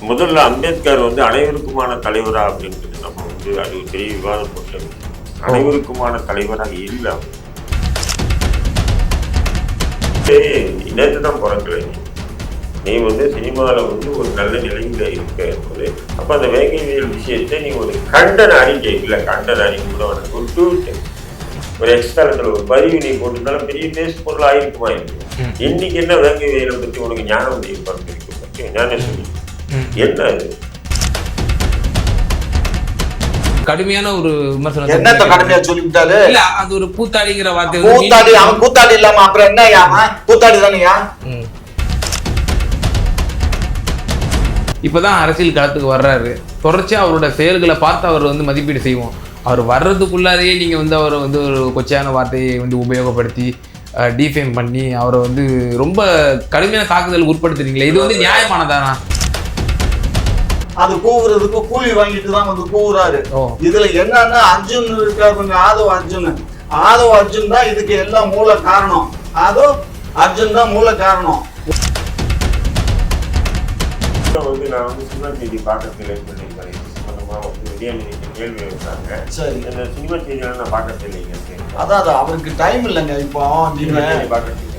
முதல்ல அம்பேத்கர் வந்து அனைவருக்குமான தலைவரா அப்படின்றது நம்ம வந்து அது பெரிய விவாதம் போட்டது. அனைவருக்குமான தலைவராக இல்லை. நேற்று தான் பிறக்கல நீ வந்து சினிமாவில் வந்து ஒரு நல்ல நிலையில் இருக்க போது அப்போ அந்த வேங்கைவியல் விஷயத்தை நீ ஒரு கண்டன அறிக்கை இல்லை, கண்டன அறிக்கை கூட உனக்கு ஒரு ட்வீட் ஒரு எக்ஸ்ட்ரா ஒரு பதிவு நீ போட்டிருந்தாலும் பெரிய பேசு பொருள் ஆயிருக்குமா இருக்கு. இன்னைக்கு என்ன வேங்கைவியலை பற்றி உனக்கு ஞானம் இருக்கு ஞான சொல்லி என்ன அது கடுமையான ஒரு விமர்சனம். என்னத்த கடுமையா சொல்லிவிட்டாரு? இல்ல அது ஒரு கூத்தாடிங்கிற வார்த்தை. கூத்தாடி அவன் கூத்தாடி இல்லாம அப்புறம் என்ன கூத்தாடி தானேயா? இப்பதான் அரசியல் களத்துக்கு வர்றாரு. தொடர்ச்சியா அவரோட செயல்களை பார்த்து அவர் வந்து மதிப்பீடு செய்வோம். அவர் வர்றதுக்குள்ளாரையே நீங்க வந்து அவரை வந்து ஒரு கொச்சையான வார்த்தையை வந்து உபயோகப்படுத்தி டிஃபேம் பண்ணி அவரை வந்து ரொம்ப கடுமையான தாக்குதல் உட்படுத்துறீங்களே, இது வந்து நியாயமானதானா? அது கூவுறதுக்கு கூலி வாங்கிட்டு தான் வந்து கூவுறாரு. இதுல என்னன்னா அர்ஜுன் இருக்காரு, கொஞ்சம் ஆதவ அர்ஜுன் தான் இதுக்கு எல்லாம் மூல காரணம். அர்ஜுன் தான் மூல காரணம். வந்து நான் வந்து சினிமா செய்தி பார்க்கறதுல சம்பந்தமா வந்து விஜயநிதிக்கு கேள்வி வைத்தாங்க. சரி, இந்த சினிமா செய்தியெல்லாம் நான் பார்க்கறது இல்லைங்க. அதான் அவருக்கு டைம் இல்லைங்க. இப்போ நீங்க பார்க்கறதுங்க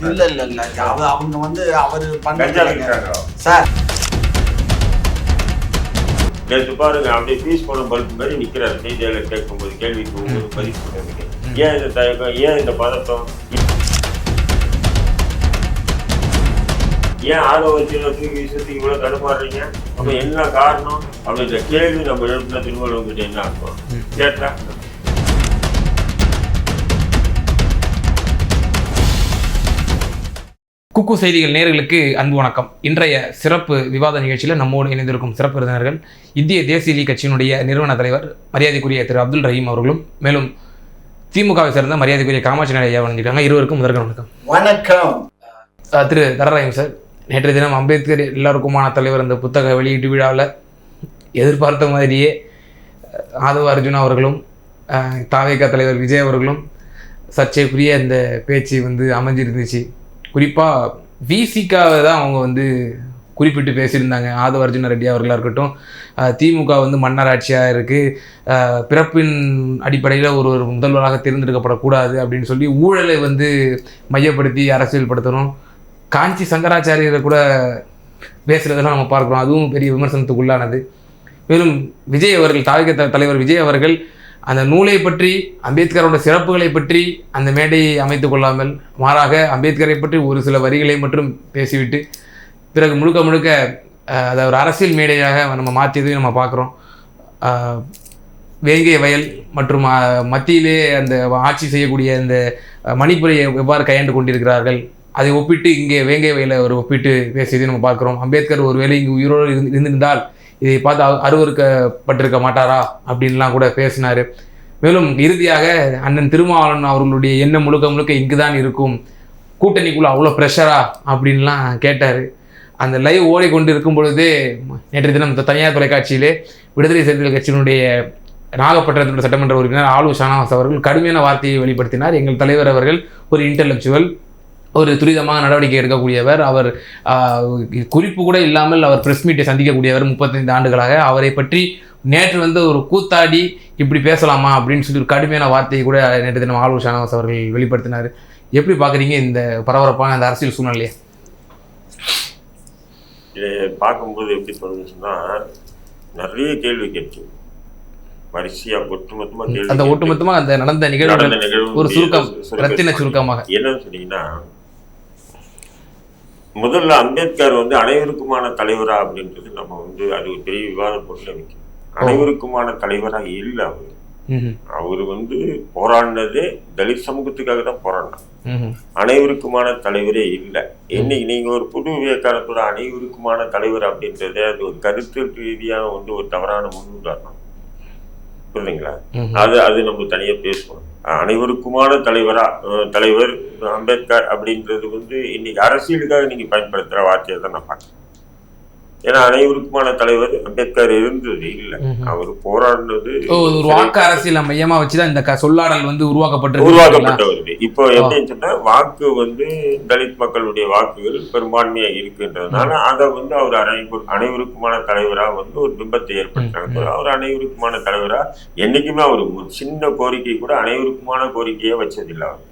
இல்ல இல்ல இல்ல அவங்க வந்து அவரு பண்றாங்க சார். நேற்று பாருங்க அப்படியே பீஸ் போன பல்ப் மாதிரி நிக்கிறாரு. செய்தியாளர் கேட்கும்போது கேள்விக்கு பதில் சொல்றதுக்கு ஏன் இந்த தயக்கம், ஏன் இந்த பதட்டம், ஏன் ஆதவத்திற்கு விஷயத்துக்கு இவ்வளவு தடுமாறுறீங்க, அப்ப என்ன காரணம் அப்படின்ற கேள்வி நம்ம எழுப்பின திருவள்ளுவர்கிட்ட என்ன அர்த்தம் கேட்டா குக்கு செய்திகள் நேயர்களுக்கு அன்பு வணக்கம். இன்றைய சிறப்பு விவாத நிகழ்ச்சியில் நம்மோடு இணைந்திருக்கும் சிறப்பு விருந்தினர்கள் இந்திய தேசிய லீக் கட்சியினுடைய நிறுவன தலைவர் மரியாதைக்குரிய திரு அப்துல் ரஹீம் அவர்களும், மேலும் திமுகவை சேர்ந்த மரியாதைக்குரிய காமாட்சி ஐயா வந்திருக்காங்க. இருவருக்கும் முதற்க வணக்கம். வணக்கம். திரு தரராயம் சார், நேற்றைய தினம் அம்பேத்கர் எல்லாருக்குமான தலைவர் அந்த புத்தக வெளியீட்டு விழாவில் எதிர்பார்த்த மாதிரியே ஆதவ அர்ஜுன் அவர்களும் தாவேகா தலைவர் விஜய் அவர்களும் சர்ச்சைக்குரிய இந்த பேச்சு வந்து அமைஞ்சிருந்துச்சு. குறிப்பாக விசிகாவை தான் அவங்க வந்து குறிப்பிட்டு பேசியிருந்தாங்க. ஆதவ அர்ஜுன ரெட்டி அவர்களாக இருக்கட்டும், திமுக வந்து மன்னராட்சியாக இருக்குது, பிறப்பின் அடிப்படையில் ஒரு முதல்வராக தேர்ந்தெடுக்கப்படக்கூடாது அப்படின்னு சொல்லி ஊழலை வந்து மையப்படுத்தி அரசியல்படுத்தணும். காஞ்சி சங்கராச்சாரியரை கூட பேசுகிறதெல்லாம் நம்ம பார்க்குறோம். அதுவும் பெரிய விமர்சனத்துக்குள்ளானது. மேலும் விஜய் அவர்கள், தாவேகா தலைவர் விஜய் அவர்கள் அந்த நூலை பற்றி, அம்பேத்கரோட சிறப்புகளை பற்றி அந்த மேடையை அமைத்து கொள்ளாமல் மாறாக அம்பேத்கரை பற்றி ஒரு சில வரிகளை மட்டும் பேசிவிட்டு பிறகு முழுக்க முழுக்க அதை ஒரு அரசியல் மேடையாக நம்ம மாற்றியதையும் நம்ம பார்க்குறோம். வேங்கை வயல் மற்றும் மத்தியிலே அந்த ஆட்சி செய்யக்கூடிய அந்த மணிப்புரையை எவ்வாறு கையாண்டு கொண்டிருக்கிறார்கள் அதை ஒப்பிட்டு இங்கே வேங்கை வயலை ஒரு ஒப்பிட்டு பேசியதையும் நம்ம பார்க்குறோம். அம்பேத்கர் ஒருவேளை இங்கே உயிரோடு இருந்திருந்தால் இதை பார்த்து அருவருக்கப்பட்டிருக்க மாட்டாரா அப்படின்லாம் கூட பேசினார். மேலும் இறுதியாக அண்ணன் திருமாவளவன் அவர்களுடைய எண்ணம் முழுக்க முழுக்க இங்கு தான் இருக்கும், கூட்டணிக்குள்ளே அவ்வளோ ப்ரெஷரா அப்படின்லாம் கேட்டார். அந்த லைவ் ஓடிக்கொண்டு இருக்கும் பொழுதே நேற்று தினம் தனியார் தொலைக்காட்சியிலே விடுதலை சிறுத்தைகள் கட்சியினுடைய நாகப்பட்டினத்தினுடைய சட்டமன்ற உறுப்பினர் ஆலு ஷானவாஸ் அவர்கள் கடுமையான வார்த்தையை வெளிப்படுத்தினார். எங்கள் தலைவர் அவர்கள் ஒரு இன்டலெக்சுவல், ஒரு துரிதமாக நடவடிக்கை எடுக்கக்கூடியவர், அவர் குறிப்பு கூட இல்லாமல் அவர் ப்ரெஸ் மீட்டை சந்திக்கக்கூடியவர் 35 ஆண்டுகளாக. அவரை பற்றி நேற்று வந்து ஒரு கூத்தாடி இப்படி பேசலாமா அப்படின்னு சொல்லி ஒரு கடுமையான வார்த்தையை கூட நேற்று தினம் ஆலு ஷானவாஸ் அவர்கள் வெளிப்படுத்தினார். எப்படி பார்க்குறீங்க இந்த பரபரப்பான அந்த அரசியல் சூழ்நிலையை? இதை பார்க்கும்போது எப்படி தோணுச்சுன்னா, நிறைய கேள்வி கேட்கும் வரிசையா ஒட்டுமொத்தமாக அந்த நடந்த நிகழ்வு ஒரு சுருக்கம், ரத்தின சுருக்கமாக என்னன்னு சொன்னீங்கன்னா, முதல்ல அம்பேத்கர் வந்து அனைவருக்குமான தலைவரா அப்படின்றது நம்ம வந்து அது ஒரு பெரிய விவாதம் பொருள் வைக்கும். அனைவருக்குமான தலைவராக இல்லை. அவரு வந்து போராடினதே தலித் சமூகத்துக்காக தான் போராடினார். அனைவருக்குமான தலைவரே இல்லை. இன்னைக்கு நீங்க ஒரு புது விவேகானத்தோட அனைவருக்குமான தலைவர் அப்படின்றதே அது ஒரு கருத்து ரீதியாக வந்து ஒரு தவறான முன்னுதாரணம். புரியுதுங்களா? அது நம்ம தனியா பேசுவோம். அனைவருக்குமான தலைவர் அம்பேத்கர் அப்படின்றது வந்து இன்னைக்கு அரசியலுக்காக நீங்க பயன்படுத்துற வார்த்தையை தான் நான் பார்க்கிறேன். ஏன்னா அனைவருக்குமான தலைவர் அம்பேத்கர் இருந்தது இல்லை, அவர் போராடினது ஒரு வாக்கு அரசியல் மையமா வச்சுதான் இந்த சொல்லாடல் வந்து உருவாக்கப்பட்டவர். இப்போ எப்படின்னு சொன்னா வாக்கு வந்து தலித் மக்களுடைய வாக்குகள் பெரும்பான்மையா இருக்குன்றதுனால அதை வந்து அவர் அனைவருக்குமான தலைவரா வந்து ஒரு பிம்பத்தை ஏற்படுத்துறாங்க. அவர் அனைவருக்குமான தலைவரா என்னைக்குமே அவர் ஒரு சின்ன கோரிக்கை கூட அனைவருக்குமான கோரிக்கையே வச்சதில்லை. அவர்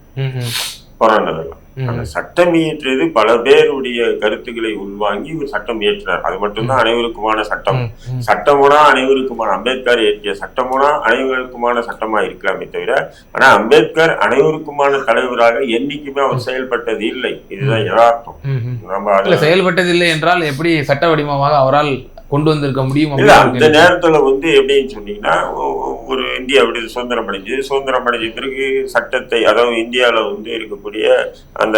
போராண்டதெல்லாம் அந்த சட்டம் இயற்றியது பல பேருடைய கருத்துக்களை உள்வாங்கி ஒரு சட்டம் இயற்றினார். அது மட்டும்தான் அனைவருக்குமான சட்டம். சட்டமுனா அனைவருக்குமான அம்பேத்கர் இயற்றிய சட்டமுனா அனைவருக்குமான சட்டமா இருக்கலாமே தவிர, ஆனா அம்பேத்கர் அனைவருக்குமான தலைவராக என்னைக்குமே அவர் செயல்பட்டது இல்லை. இதுதான் யதார்த்தம். நம்ம செயல்பட்டது இல்லை என்றால் எப்படி சட்ட வடிவமாக அவரால் கொண்டு வந்திருக்க முடியும்? அந்த நேரத்துல வந்து எப்படின்னு சொன்னீங்கன்னா, ஒரு இந்தியா அப்படி சுதந்திரம் அடைஞ்ச பிறகு சட்டத்தை, அதாவது இந்தியாவில் வந்து இருக்கக்கூடிய அந்த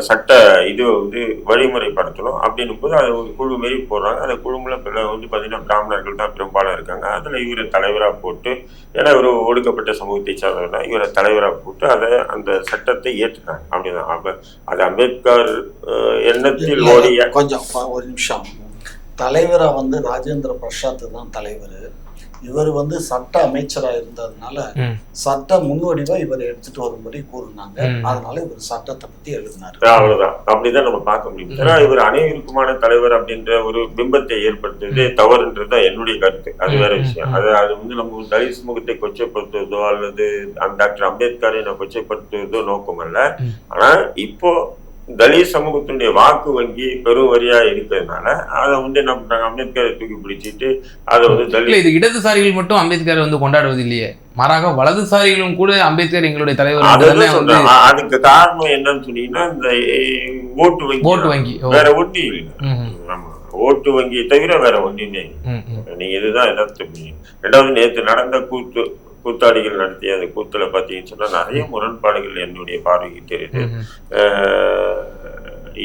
சட்ட இது வந்து வழிமுறைப்படுத்தணும் அப்படின்னும் போது அதை ஒரு குழு மாரி போடுறாங்க. அந்த குழுவில் வந்து பார்த்தீங்கன்னா பிராமணர்கள் தான் பெரும்பாலும் இருக்காங்க. அதில் இவரை தலைவராக போட்டு, ஏன்னா இவர் ஒடுக்கப்பட்ட சமூகத்தை சார்ந்தவர்னா இவரை தலைவராக போட்டு அதை அந்த சட்டத்தை ஏற்றுறாங்க. அப்படிதான் அப்போ அது அம்பேத்கர் எண்ணத்தில் ஓடிய கொஞ்சம் ஒரு நிமிஷம். தலைவராக வந்து ராஜேந்திர பிரசாத் தான் தலைவர். இவர் வந்து சட்ட அமைச்சராக இருந்ததுனால சட்ட முன்வடிவா இவர் எடுத்துட்டு வரும்படி கூறினாங்க. அதனால இவர் சட்டத்தை பத்தி எழுதினாரு. அவ்வளவுதான். அப்படிதான் நம்ம பார்க்க முடியும். ஏன்னா இவர் அனைவருக்குமான தலைவர் அப்படின்ற ஒரு பிம்பத்தை ஏற்படுத்துறது தவறுன்றதுதான் என்னுடைய கருத்து. அது வேற விஷயம். அது வந்து நம்ம தலித் சமூகத்தை கொச்சைப்படுத்துவதோ அல்லது டாக்டர் அம்பேத்கரை நான் கொச்சைப்படுத்துவதோ நோக்கம் அல்ல. ஆனா இப்போ தலித் சமூகத்தினுடைய வாக்கு வங்கி பெரும் வரியா இருக்கிறதுனால அதை வந்து நம்ம அம்பேத்கரை தூக்கி பிடிச்சிட்டு அதை வந்து தலித் இது இடதுசாரிகள் மட்டும் அம்பேத்கரை வந்து கொண்டாடுவது இல்லையே, மாறாக வலதுசாரிகளும் கூட அம்பேத்கர் எங்களுடைய தலைவர். அதுக்கு காரணம் என்னன்னு சொன்னீங்கன்னா இந்த ஓட்டு வங்கி வேற ஒண்ணு இல்லை. ஆமா, ஓட்டு வங்கியை தவிர வேற ஒண்ணுமே. நீங்க இதுதான் எதார்த்தம். ரெண்டாவது நேற்று நடந்த கூத்தாடிகள் நடத்திய அந்த கூத்துல பாத்தீங்கன்னு சொன்னா நிறைய முரண்பாடுகள் என்னுடைய பார்வைக்கு தெரியுது.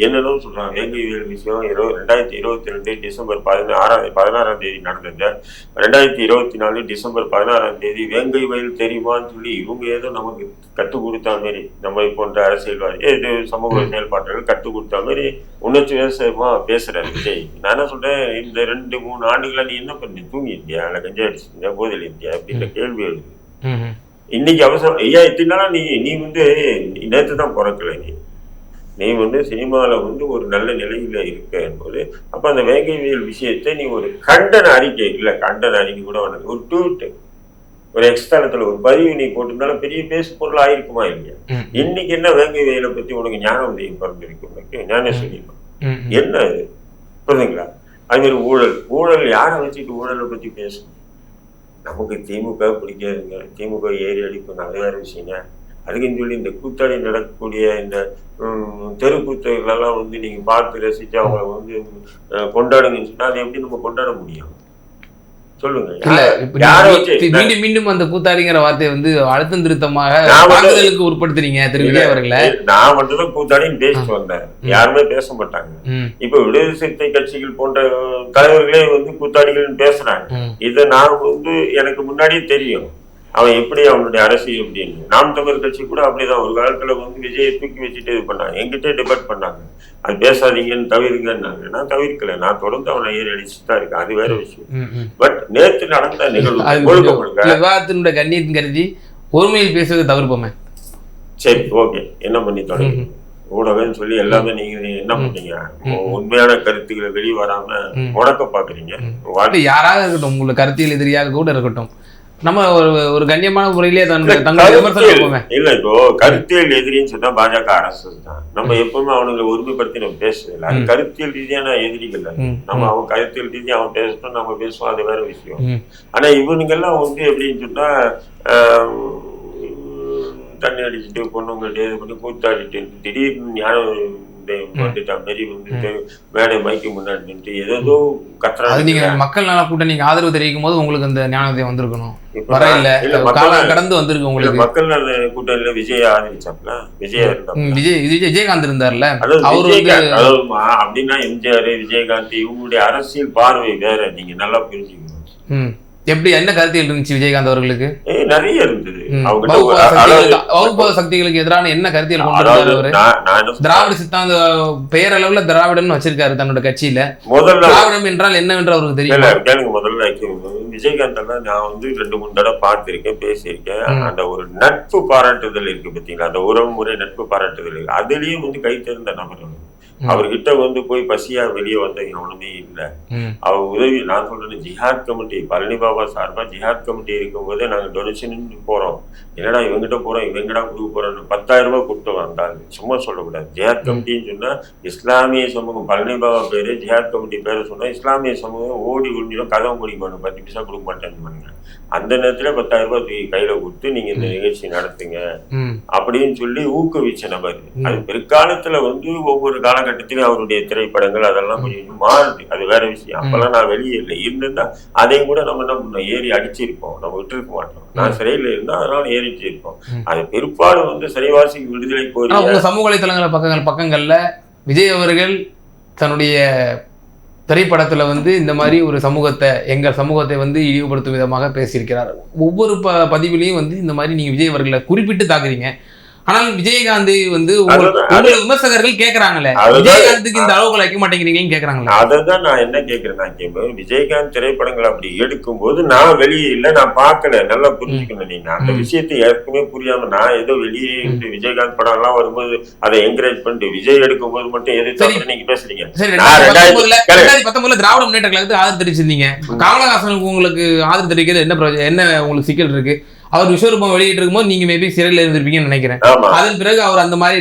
என்னன்னு சொல்றாங்க, வேங்கை வேல் விஷயம் 2022 டிசம்பர் 16ஆம் தேதி நடந்தது. 2024 டிசம்பர் 16ஆம் தேதி வேங்கை வயல் தெரியுமான்னு சொல்லி இவங்க ஏதோ நமக்கு கற்றுக் கொடுத்தா மாரி, நம்ம போன்ற அரசியல்வாதி சமூக செயல்பாட்டுகள் கற்றுக் கொடுத்தா மாரி உணர்ச்சி விவசாயமா பேசுறாரு விஜய். நான் என்ன சொல்றேன், இந்த 2-3 ஆண்டுகளா நீ என்ன பண்ணி தூங்கிட்டியா, இல்ல கஞ்சா அடிச்சிருந்தியா, போதையில் இருந்தியா அப்படின்ற கேள்வி எழுது. இன்னைக்கு அவசரம் ஐயா எத்தினாலும் நீ வந்து நேற்று தான் பிறக்கல. நீ வந்து சினிமாவில் வந்து ஒரு நல்ல நிலையில இருக்க என்பது அப்போ அந்த வேங்கைவியல் விஷயத்தை நீ ஒரு கண்டன அறிக்கை கூட வந்தது, ஒரு ட்வீட், ஒரு எக்ஸ்தலத்துல ஒரு பதிவு நீ போட்டிருந்தாலும் பெரிய பேசு பொருள் ஆயிருக்குமா இல்லையா? இன்னைக்கு என்ன வேங்கைவியலை பத்தி உனக்கு ஞான உதயம் பிறந்திருக்கு, உனக்கு ஞான சொல்லிடலாம் என்ன இது, புரியுதுங்களா? அது மாதிரி ஊழல் யாரை வச்சுட்டு ஊழலை பத்தி பேசணும்? நமக்கு திமுக பிடிக்காதுங்க, திமுக ஏறி அடிக்கும், நல்ல வேற விஷயங்க. அதுக்குன்னு சொல்லி இந்த கூத்தாடி நடக்கக்கூடிய இந்த தெருக்கூத்துகளெல்லாம் வந்து நீங்க பார்த்து ரசிச்சு அவங்களை வந்து கொண்டாடுங்கன்னு சொன்னா அதை எப்படி நம்ம கொண்டாட முடியும் சொல்லுங்க? மீண்டும் மீண்டும் அந்த கூத்தாடிங்கிற வார்த்தையை வந்து அழுத்தம் திருத்தமாக உட்படுத்துறீங்க திரு விஜய் அவர்களே. நான் மட்டும்தான் கூத்தாடின்னு பேசிட்டு வந்தேன், யாருமே பேச மாட்டாங்க. இப்ப விடுதலை சிறுத்தை கட்சிகள் போன்ற தலைவர்களே வந்து கூத்தாடிகள் பேசுறாங்க. இதை நான் வந்து எனக்கு முன்னாடியே தெரியும் அவன் எப்படி அவனுடைய அரசியல் அப்படின்னு. நாம் தமிழர் கட்சி கூட அப்படிதான் ஒரு காலத்துல வந்து விஜயை தூக்கி வச்சுட்டு இது பண்ணாங்க, என்கிட்ட டிபேட் பண்ணாங்க, அது பேசாதீங்கன்னு தவிர்ங்கன்னாங்க. நான் தவிர்க்கல, நான் தொடர்ந்து அவனை ஏறி அடிச்சுட்டு தான் இருக்கேன், அது வேற விஷயம். பட் நேற்று நடந்த நிகழ்வு கண்ணியத்தின் கருதி ஒருமையில் பேசுவதை தவிர்ப்போமே. சரி, ஓகே, என்ன பண்ணி தொடங்கி ஊடகம்னு சொல்லி எல்லாமே நீங்க என்ன பண்ணீங்க, உண்மையான கருத்துக்களை வெளியே வராம முடக்க பாக்குறீங்க. யாராக இருக்கட்டும், உங்களுக்கு கருத்தியல் எதிரியாக கூட இருக்கட்டும், நம்ம ஒரு கண்ணியமான முறையிலேயே இல்ல. இப்போ கருத்தியல் எதிரின்னு சொன்னா பாஜக அரசு தான். நம்ம எப்பவுமே அவனுங்களை ஒருமைப்படுத்தி நம்ம பேசுறதில்ல. அது கருத்தியல் ரீதியான எதிரிகள். நம்ம அவன் கருத்தியல் ரீதியா அவன் பேசட்டும், நம்ம பேசுவோம், அது வேற விஷயம். ஆனா இவனுங்கெல்லாம் வந்து எப்படின்னு சொன்னா தண்ணி அடிச்சுட்டு பொண்ணுங்கள்ட்ட இது பண்ணி கூத்தாடிட்டு திடீர்னு ஞானம் வந்துட்டா மாரி வந்துட்டு மேடை மைக்கு முன்னாடி நின்று ஏதோ கத்துறாங்க. நீங்க மக்கள் நல கூட்டம் நீங்க ஆதரவு தெரிவிக்கும் போது உங்களுக்கு அந்த ஞானோதயம் வந்திருக்கணும். கடந்து வந்திருக்கு உங்களுக்கு. மக்கள் நல கூட்டணியில விஜய் ஆதரிச்சாப்ல, விஜயகாந்த் இருந்தார்ல, அப்படின்னா எம்ஜிஆர், விஜயகாந்த் இவங்களுடைய அரசியல் பார்வை வேற, நீங்க நல்லா புரிஞ்சுக்கணும். எப்படி என்ன கருத்தியல் இருந்துச்சு விஜயகாந்த் அவர்களுக்கு? நிறைய இருந்தது. வகுப்புவாத சக்திகளுக்கு எதிரான என்ன கருத்தியல் கொண்டு வந்தாரு அவரு? திராவிட சித்தாந்த பெயரளவுல திராவிடன்னு வச்சிருக்காரு தன்னோட கட்சியில. முதல்ல திராவிடம் என்றால் என்னவென்று அவருக்கு தெரியும். முதல்ல விஜயகாந்த் நான் வந்து 2-3 தடவை பார்த்திருக்கேன், பேசியிருக்கேன். அந்த ஒரு நட்பு பாராட்டுதல் இருக்கு பார்த்தீங்களா, அந்த உறவு முறை நட்பு பாராட்டுதல் இருக்கு. அதுலயும் வந்து கை தேர்ந்த நபர் அவர்கிட்ட வந்து போய் பசியா வெளியே வந்த எவனுமே இல்லை. அவர் உதவி நான் சொல்றேன், ஜிஹாத் கமிட்டி பழனி பாபா சார்பா ஜிஹாத் கமிட்டி இருக்கும் போதே நாங்க டொனேஷன் போறோம். என்னடா இவங்கிட்ட போறோம், இவங்கடா கொடுக்க போறோம்னு 10,000 ரூபாய் கொடுத்து வந்தாங்க. சும்மா சொல்லக்கூடாது. ஜிஹாத் கமிட்டின்னு சொன்னா இஸ்லாமிய சமூகம், பழனி பாபா பேரு ஜிஹாத் கமிட்டி பேரு சொன்னா இஸ்லாமிய சமூகம் ஓடி ஒன்றிடும், கதவை முடிக்கணும், 10 பைசா கொடுக்க மாட்டேன்னு பண்ணுங்க. அந்த நேரத்துல 10,000 ரூபாய் கையில கொடுத்து நீங்க இந்த நிகழ்ச்சி நடத்துங்க அப்படின்னு சொல்லி ஊக்குவிச்ச நபர். அது பிற்காலத்துல வந்து ஒவ்வொரு காலகட்டத்திலும் அவருடைய திரைப்படங்கள் அதெல்லாம் கொஞ்சம் மாறுது, அது வேற விஷயம். அப்பெல்லாம் நான் வெளியே இல்லை இருந்திருந்தா அதையும் கூட நம்ம என்ன பண்ணோம், ஏறி அடிச்சிருப்போம், நம்ம விட்டு இருக்க மாட்டோம். நான் சிறையில இருந்தா அதனால ஏறிட்டு இருப்போம். அது பிற்பாடு வந்து சிறைவாசி விடுதலை கோரி சமூக வலைத்தளங்கள பக்கங்கள்ல விஜய் அவர்கள் தன்னுடைய திரைப்படத்துல வந்து இந்த மாதிரி ஒரு எங்கள் சமூகத்தை வந்து இழிவுபடுத்தும் விதமாக பேசியிருக்கிறார். ஒவ்வொரு பதிவிலையும் வந்து இந்த மாதிரி நீங்க விஜய் அவர்களை குறிப்பிட்டு தாக்குறீங்க. ஆனால் விஜயகாந்த் வந்து உங்களை விமர்சகர்கள் கேட்கறாங்களே, விஜயகாந்துக்கு இந்த அளவுக்கு வைக்க மாட்டேங்கிறீங்கன்னு கேட்கறாங்களே. அதான் நான் என்ன கேட்கிறேன், விஜயகாந்த் திரைப்படங்கள் அப்படி எடுக்கும் போது நான் வெளியே இல்லை, நான் பார்க்கல, நல்லா புரிஞ்சுக்கணும். நீங்க அந்த விஷயத்தை ஏற்கனவே புரியாம நான் ஏதோ வெளியே விஜயகாந்த் படம் எல்லாம் வரும்போது அதை என்கரேஜ் பண்ணிட்டு விஜய் எடுக்கும் போது மட்டும் எதிர்த்து நீங்க பேசுறீங்க. 2019 திராவிட முன்னேற்ற கழகத்துக்கு ஆதரவு தெரிவிச்சிருந்தீங்க. கமலஹாசனுக்கு உங்களுக்கு ஆதரவு தெரிவிக்கிறது என்ன உங்களுக்கு சிக்கல் இருக்கு? அவர் விஸ்வரூபம் வெளியிட்டு இருக்கும்போது நீங்க மேபி சிறையில் இருந்திருப்பீங்கன்னு நினைக்கிறேன். அதன் பிறகு அவர் அந்த மாதிரி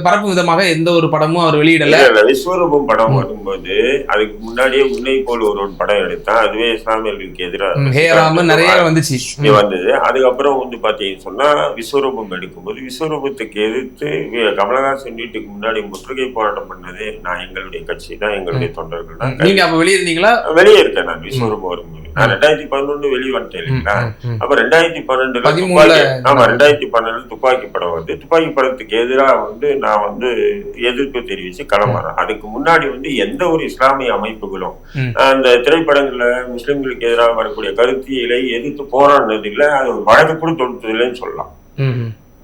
பரப்பும் விதமாக எந்த ஒரு படமும் அவர் வெளியிடல. விஸ்வரூபம் படம் வரும்போது அதுக்கு முன்னாடியே உன்னை போல் ஒரு படம் எடுத்தா, அதுவே இஸ்லாமியர்களுக்கு எதிராக நிறைய வந்துச்சு வந்தது. அதுக்கப்புறம் வந்து பாத்தீங்கன்னு சொன்னா விஸ்வரூபம் எடுக்கும்போது விஸ்வரூபத்துக்கு எதிர்த்து கமலஹாசன் வீட்டுக்கு முன்னாடி முற்றுகை போராட்டம் பண்ணது நான் எங்களுடைய கட்சி தான், எங்களுடைய தொண்டர்கள் தான். நீங்க அப்ப வெளியே இருந்தீங்களா? வெளியே இருக்கேன் நான். விஸ்வரூபம் வரும்போது நான் 2011 வெளியே வந்துட்டேன் இல்லைங்களா. அப்ப 2012 துப்பாக்கி படம் வந்து துப்பாக்கி படத்துக்கு எதிராக வந்து நான் வந்து எதிர்ப்பு தெரிவிச்சு கிளம்புறேன். அதுக்கு முன்னாடி வந்து எந்த ஒரு இஸ்லாமிய அமைப்புகளும் அந்த திரைப்படங்கள்ல முஸ்லிம்களுக்கு எதிராக வரக்கூடிய கருத்தியலை எதிர்த்து போராடினது இல்லை, அது வழக்கு கூட தொடுத்தது இல்லைன்னு சொல்லலாம்.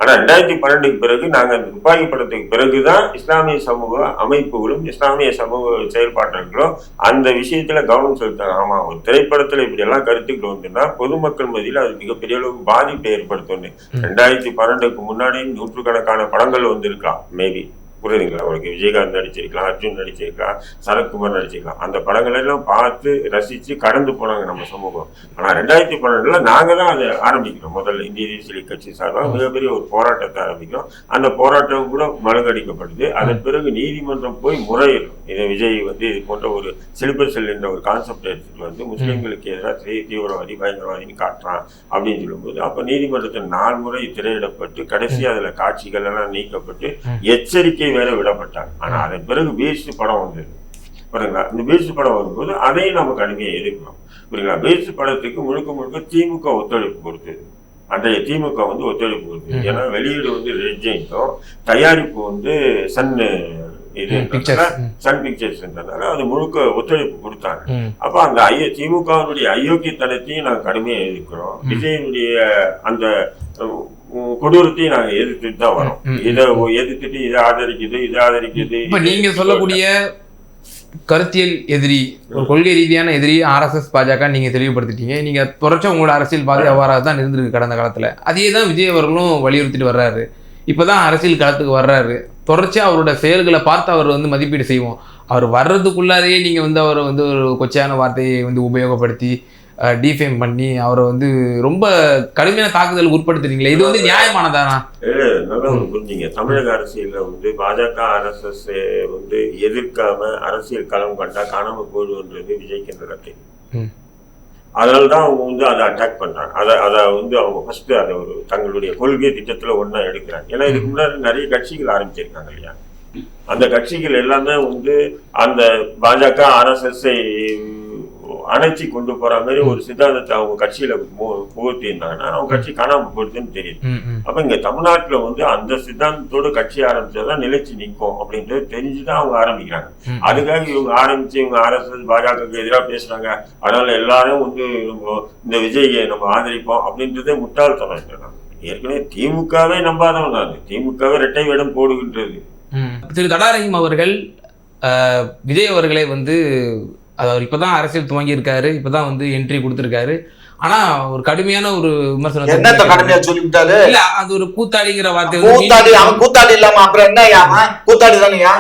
ஆனா 2012க்கு பிறகு நாங்க அந்த துப்பாக்கி படத்துக்கு பிறகுதான் இஸ்லாமிய சமூக அமைப்புகளும் இஸ்லாமிய சமூக செயல்பாட்டர்களும் அந்த விஷயத்துல கவனம் செலுத்தாங்க. ஆமா, ஒரு திரைப்படத்துல இப்படி எல்லாம் கருத்துக்கள் வந்துன்னா பொதுமக்கள் மத்தியில் அது மிகப்பெரிய அளவுக்கு பாதிப்பை ஏற்படுத்தும். 2012க்கு முன்னாடி நூற்றுக்கணக்கான படங்கள் வந்திருக்கலாம் மேபி, புரியுதுங்களா உங்களுக்கு? விஜயகாந்த் நடிச்சிருக்கலாம், அர்ஜுன் நடிச்சிருக்கலாம், சரத்குமார் நடிச்சிருக்கலாம். அந்த படங்கள் எல்லாம் பார்த்து ரசிச்சு கடந்து போனாங்க நம்ம சமூகம். ஆனா 2012 நாங்க தான் அதை ஆரம்பிக்கிறோம். முதல்ல இந்திய தேசிய கட்சி சார்பாக மிகப்பெரிய ஒரு போராட்டத்தை ஆரம்பிக்கிறோம். அந்த போராட்டம் கூட மழுங்கடிக்கப்படுது. அதன் பிறகு நீதிமன்றம் போய் முறையிடும். இதை விஜய் வந்து இது போன்ற ஒரு சிலிப்பர் செல் என்ற ஒரு கான்செப்ட் எடுத்துட்டு வந்து முஸ்லிம்களுக்கு எதிராக தீவிரவாதி பயங்கரவாதின்னு காட்டுறான் அப்படின்னு சொல்லும்போது அப்ப நீதிமன்றத்தில் 4 முறை திரையிடப்பட்டு கடைசி அதுல காட்சிகள் எல்லாம் நீக்கப்பட்டு எச்சரிக்கை வேற விடப்பட்டாங்க. ஆனா அதன் பிறகு பீஸ்ட் படம் வந்தது பாருங்களா. இந்த பீஸ்ட் படம் வரும்போது அதையும் நம்ம கடுமையாக எதிர்க்கிறோம் புரியுங்களா. பீஸ்ட் படத்துக்கு முழுக்க திமுக ஒத்துழைப்பு கொடுத்தது. அன்றைய திமுக வந்து ஒத்துழைப்பு கொடுத்தது. ஏன்னா வெளியீடு வந்து ரெட் ஜெயின்டும், தயாரிப்பு வந்து சன் பிக்சர்ஸ்ன்றதுனால அது முழுக்க ஒத்துழைப்பு கொடுத்தாங்க. அப்ப அந்த திமுகவுடைய அயோக்கியத்தனத்தையும் நாங்க கடுமையாக எதிர்க்கிறோம். விஜயனுடைய அந்த கொடூரத்தையும் நாங்க எதிர்த்துட்டு தான் வரோம். இதை எதிர்த்துட்டு இதை ஆதரிக்குது. இப்ப நீங்க சொல்லக்கூடிய கருத்தியல் எதிரி, ஒரு கொள்கை ரீதியான எதிரி RSS பாஜக நீங்க தெளிவுபடுத்திட்டீங்க. நீங்க தொடர்ச்சியா உங்களோட அரசியல் பாதை அவ்வாறாக தான் இருந்திருக்கு கடந்த காலத்துல. அதே தான் விஜய் அவர்களும் வலியுறுத்திட்டு வர்றாரு. இப்பதான் அரசியல் களத்துக்கு வர்றாரு. தொடர்ச்சியா அவரோட செயல்களை பார்த்து அவர் வந்து மதிப்பீடு செய்வோம். அவர் வர்றதுக்குள்ளாரையே நீங்க வந்து அவரை வந்து ஒரு கொச்சையான வார்த்தையை வந்து உபயோகப்படுத்தி டிஃபேம் பண்ணி அவரை வந்து ரொம்ப கடுமையான தாக்குதல் உட்படுத்துறீங்களே, இது வந்து நியாயமானதானா? நல்லா புரிஞ்சுங்க. தமிழக அரசியல்ல வந்து பாஜக RSS வந்து எதிர்க்காம அரசியல் களம் கண்டா காணாம போயிடுன்றது விஜய்க்கு நடத்தை. அதனால்தான் அவங்க வந்து அதை அட்டாக் பண்றாங்க. அதை வந்து அவங்க ஃபர்ஸ்ட் அதை ஒரு தங்களுடைய கொள்கை திட்டத்துல ஒன்னா எடுக்கிறாங்க. ஏன்னா இதுக்கு முன்னாடி நிறைய கட்சிகள் ஆரம்பிச்சிருக்காங்க இல்லையா. அந்த கட்சிகள் எல்லாமே வந்து அந்த பாஜக RSS அணைச்சி கொண்டு போற மாதிரி ஒரு சித்தாந்தத்தை அவங்க கட்சியில புகுத்தி இருந்தாங்கன்னா அவங்க கட்சி காணாம போடுதுன்னு தெரியுது. அப்ப இங்க தமிழ்நாட்டுல வந்து அந்த சித்தாந்தத்தோட கட்சி ஆரம்பிச்சாதான் நிலைச்சு நிற்கும் அப்படின்றது தெரிஞ்சுதான் அவங்க ஆரம்பிக்கிறாங்க. அதுக்காக இவங்க ஆரம்பிச்சு இவங்க RSS பாஜகவுக்கு எதிராக பேசுறாங்க, அதனால எல்லாரும் வந்து இந்த விஜயை நம்ம ஆதரிப்போம் அப்படின்றதே முட்டாள்தனம். ஏற்கனவே திமுகவே நம்பாதவன் நான், திமுகவே இரட்டை வேடம் போடுகின்றது. திரு தடா ரஹீம் அவர்கள் விஜய் அவர்களை வந்து அவர் இப்பதான் அரசியல் துவங்கி இருக்காரு, இப்பதான் வந்து என்ட்ரி கொடுத்திருக்காரு. ஆனா ஒரு கடுமையான ஒரு விமர்சனம் என்னத்த கடுமையா சொல்லிவிட்டாரு? இல்ல அது ஒரு கூத்தாடிங்கிற வார்த்தை. கூத்தாடி, அவன் கூத்தாடி இல்லாம அப்புறம் என்ன? கூத்தாடி தானேயா?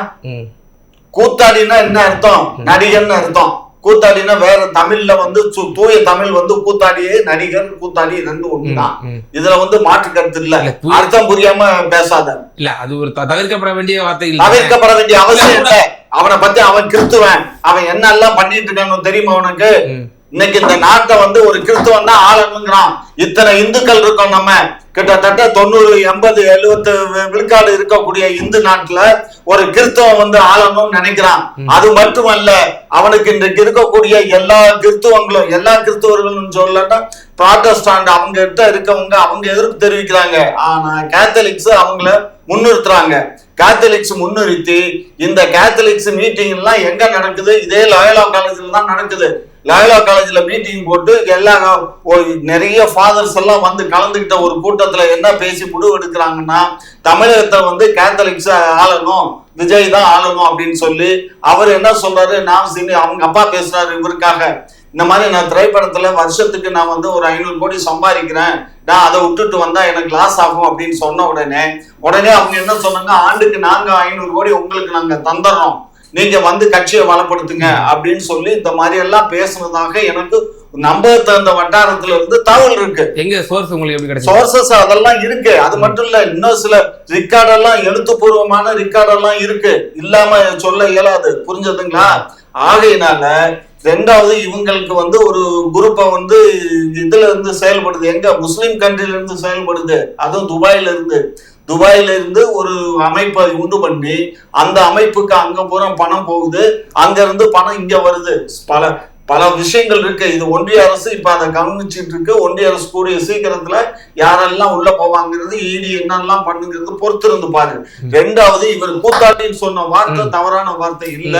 கூத்தாடினா என்ன அர்த்தம்? நடிகர்னு அர்த்தம். கூத்தாடினா வேற தமிழ்ல வந்து தூய தமிழ் வந்து கூத்தாடியே நடிகர் கூத்தாடி ரெண்டு ஒண்ணுதான். இதுல வந்து மாற்று கருத்து இல்ல. அர்த்தம் புரியாம பேசாத. இல்ல அது ஒரு தவிர்க்கப்பட வேண்டிய வார்த்தை. தவிர்க்கப்பட வேண்டிய அவசியம் இல்ல. அவனை பத்தி அவன் கிறிஸ்துவன், அவன் என்ன எல்லாம் பண்ணிட்டு இருக்கான்னு தெரியுமா உனக்கு? இன்னைக்கு இந்த நாட்டை வந்து ஒரு கிறிஸ்துவன் தான் ஆளணுங்கிறான். இத்தனை இந்துக்கள் இருக்கோம், நம்ம கிட்டத்தட்ட 90, 80, 70 விழுக்காடு இருக்கக்கூடிய இந்து நாட்டுல ஒரு கிறிஸ்தவன் வந்து ஆளணும்னு நினைக்கிறான். அது மட்டுமல்ல, அவனுக்கு இன்றைக்கு இருக்கக்கூடிய எல்லா கிறிஸ்துவங்களும், எல்லா கிறிஸ்துவர்களும் சொல்லன்னா ப்ராட்டஸ்டாண்ட் அவங்க கிட்ட இருக்கவங்க அவங்க எதிர்ப்பு தெரிவிக்கிறாங்க. ஆனா கேத்தலிக்ஸ் அவங்கள முன்னிறுத்துறாங்க. கேத்தலிக்ஸ் முன்னிறுத்தி இந்த கேத்தலிக்ஸ் மீட்டிங் எல்லாம் எங்க நடக்குது? இதே லயோலா காலேஜ்ல தான் நடக்குது. லயோலா காலேஜ்ல மீட்டிங் போட்டு எல்லா நிறைய ஃபாதர்ஸ் எல்லாம் வந்து கலந்துகிட்ட ஒரு கூட்டத்துல என்ன பேசி முடிவு எடுக்கிறாங்கன்னா, தமிழகத்தை வந்து கேத்தலிக்ஸ் ஆளணும், விஜய் தான் ஆளணும் அப்படின்னு சொல்லி அவர் என்ன சொல்றாரு? அவங்க அப்பா பேசுறாரு இவருக்காக, இந்த மாதிரி நான் திரைப்படத்துல வருஷத்துக்கு நான் வந்து ஒரு 500 கோடி சம்பாதிக்கிறேன், நான் அதை விட்டுட்டு வந்தா எனக்கு லாஸ் ஆகும் அப்படின்னு சொன்ன உடனே அவங்க என்ன சொன்னாங்க? ஆண்டுக்கு நாங்க 500 கோடி உங்களுக்கு நாங்க தந்துடுறோம், நீங்க வந்து கட்சியை வளப்படுத்துங்க அப்படின்னு சொல்லி இந்த மாதிரி எல்லாம் பேசுனதாக எனக்கு நம்ப தகுந்த வட்டாரத்துல இருந்து தகவல் இருக்கு. எங்க சோர்ஸ் உங்களுக்கு எப்படி கிடைச்சது? சோர்சஸ் அதெல்லாம் இருக்கு. அது மட்டும் இல்ல, இன்னும் சில ரெக்கார்டெல்லாம் எழுத்துப்பூர்வமான ரெக்கார்டெல்லாம் இருக்கு, இல்லாம சொல்ல இயலாது. புரிஞ்சதுங்களா? ஆகையினால ரெண்டாவது இவங்களுக்கு வந்து ஒரு குரூப்பை வந்து இதுல இருந்து செயல்படுது, எங்க முஸ்லிம் கண்ட்ரில இருந்து செயல்படுது, அதுவும் துபாயில இருந்து ஒரு அமைப்பை உண்டு பண்ணி அந்த அமைப்புக்கு அங்க பூரா பணம் போகுது, அங்க இருந்து பணம் இங்க வருது. பல விஷயங்கள் இருக்கு. இது ஒன்றிய அரசு இப்ப அதை கவனிச்சுட்டு இருக்கு. ஒன்றிய அரசு கூடிய சீக்கிரத்துல யாரெல்லாம் உள்ள போவாங்கிறது, இடி என்னெல்லாம் பண்ணுங்கிறது பொறுத்து இருந்து பாரு. ரெண்டாவது, இவர் கூத்தாட்டின்னு சொன்ன வார்த்தை தவறான வார்த்தை இல்ல.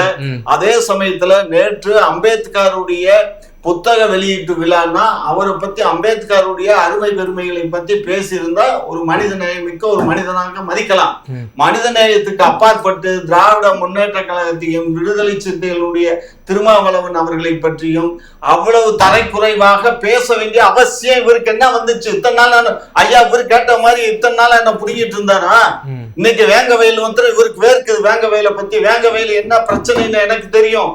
அதே சமயத்துல நேற்று அம்பேத்கருடைய புத்தக வெளியீட்டு விழான்னா அவரை பத்தி, அம்பேத்கருடைய அருமை பெருமைகளை பத்தி பேசியிருந்தா ஒரு மனித நேயமிக்க ஒரு மனிதனாக மதிக்கலாம். மனித நேயத்துக்கு அப்பாற்பட்டு திராவிட முன்னேற்ற கழகத்தையும் விடுதலை சிறுத்தைகளுடைய திருமாவளவன் அவர்களை பற்றியும் அவ்வளவு தரைக்குறைவாக பேச வேண்டிய அவசியம் இவருக்கு என்ன வந்துச்சு? இத்தனை நாள் ஐயா இவரு கேட்ட மாதிரி இத்தனை நாள் என்ன புடிங்கிட்டு இருந்தாரா? இன்னைக்கு வேங்க வயல் வந்து இவருக்கு வேர்க்குது. வேங்க வயலை பத்தி, வேங்க வயல் என்ன பிரச்சனைன்னு எனக்கு தெரியும்,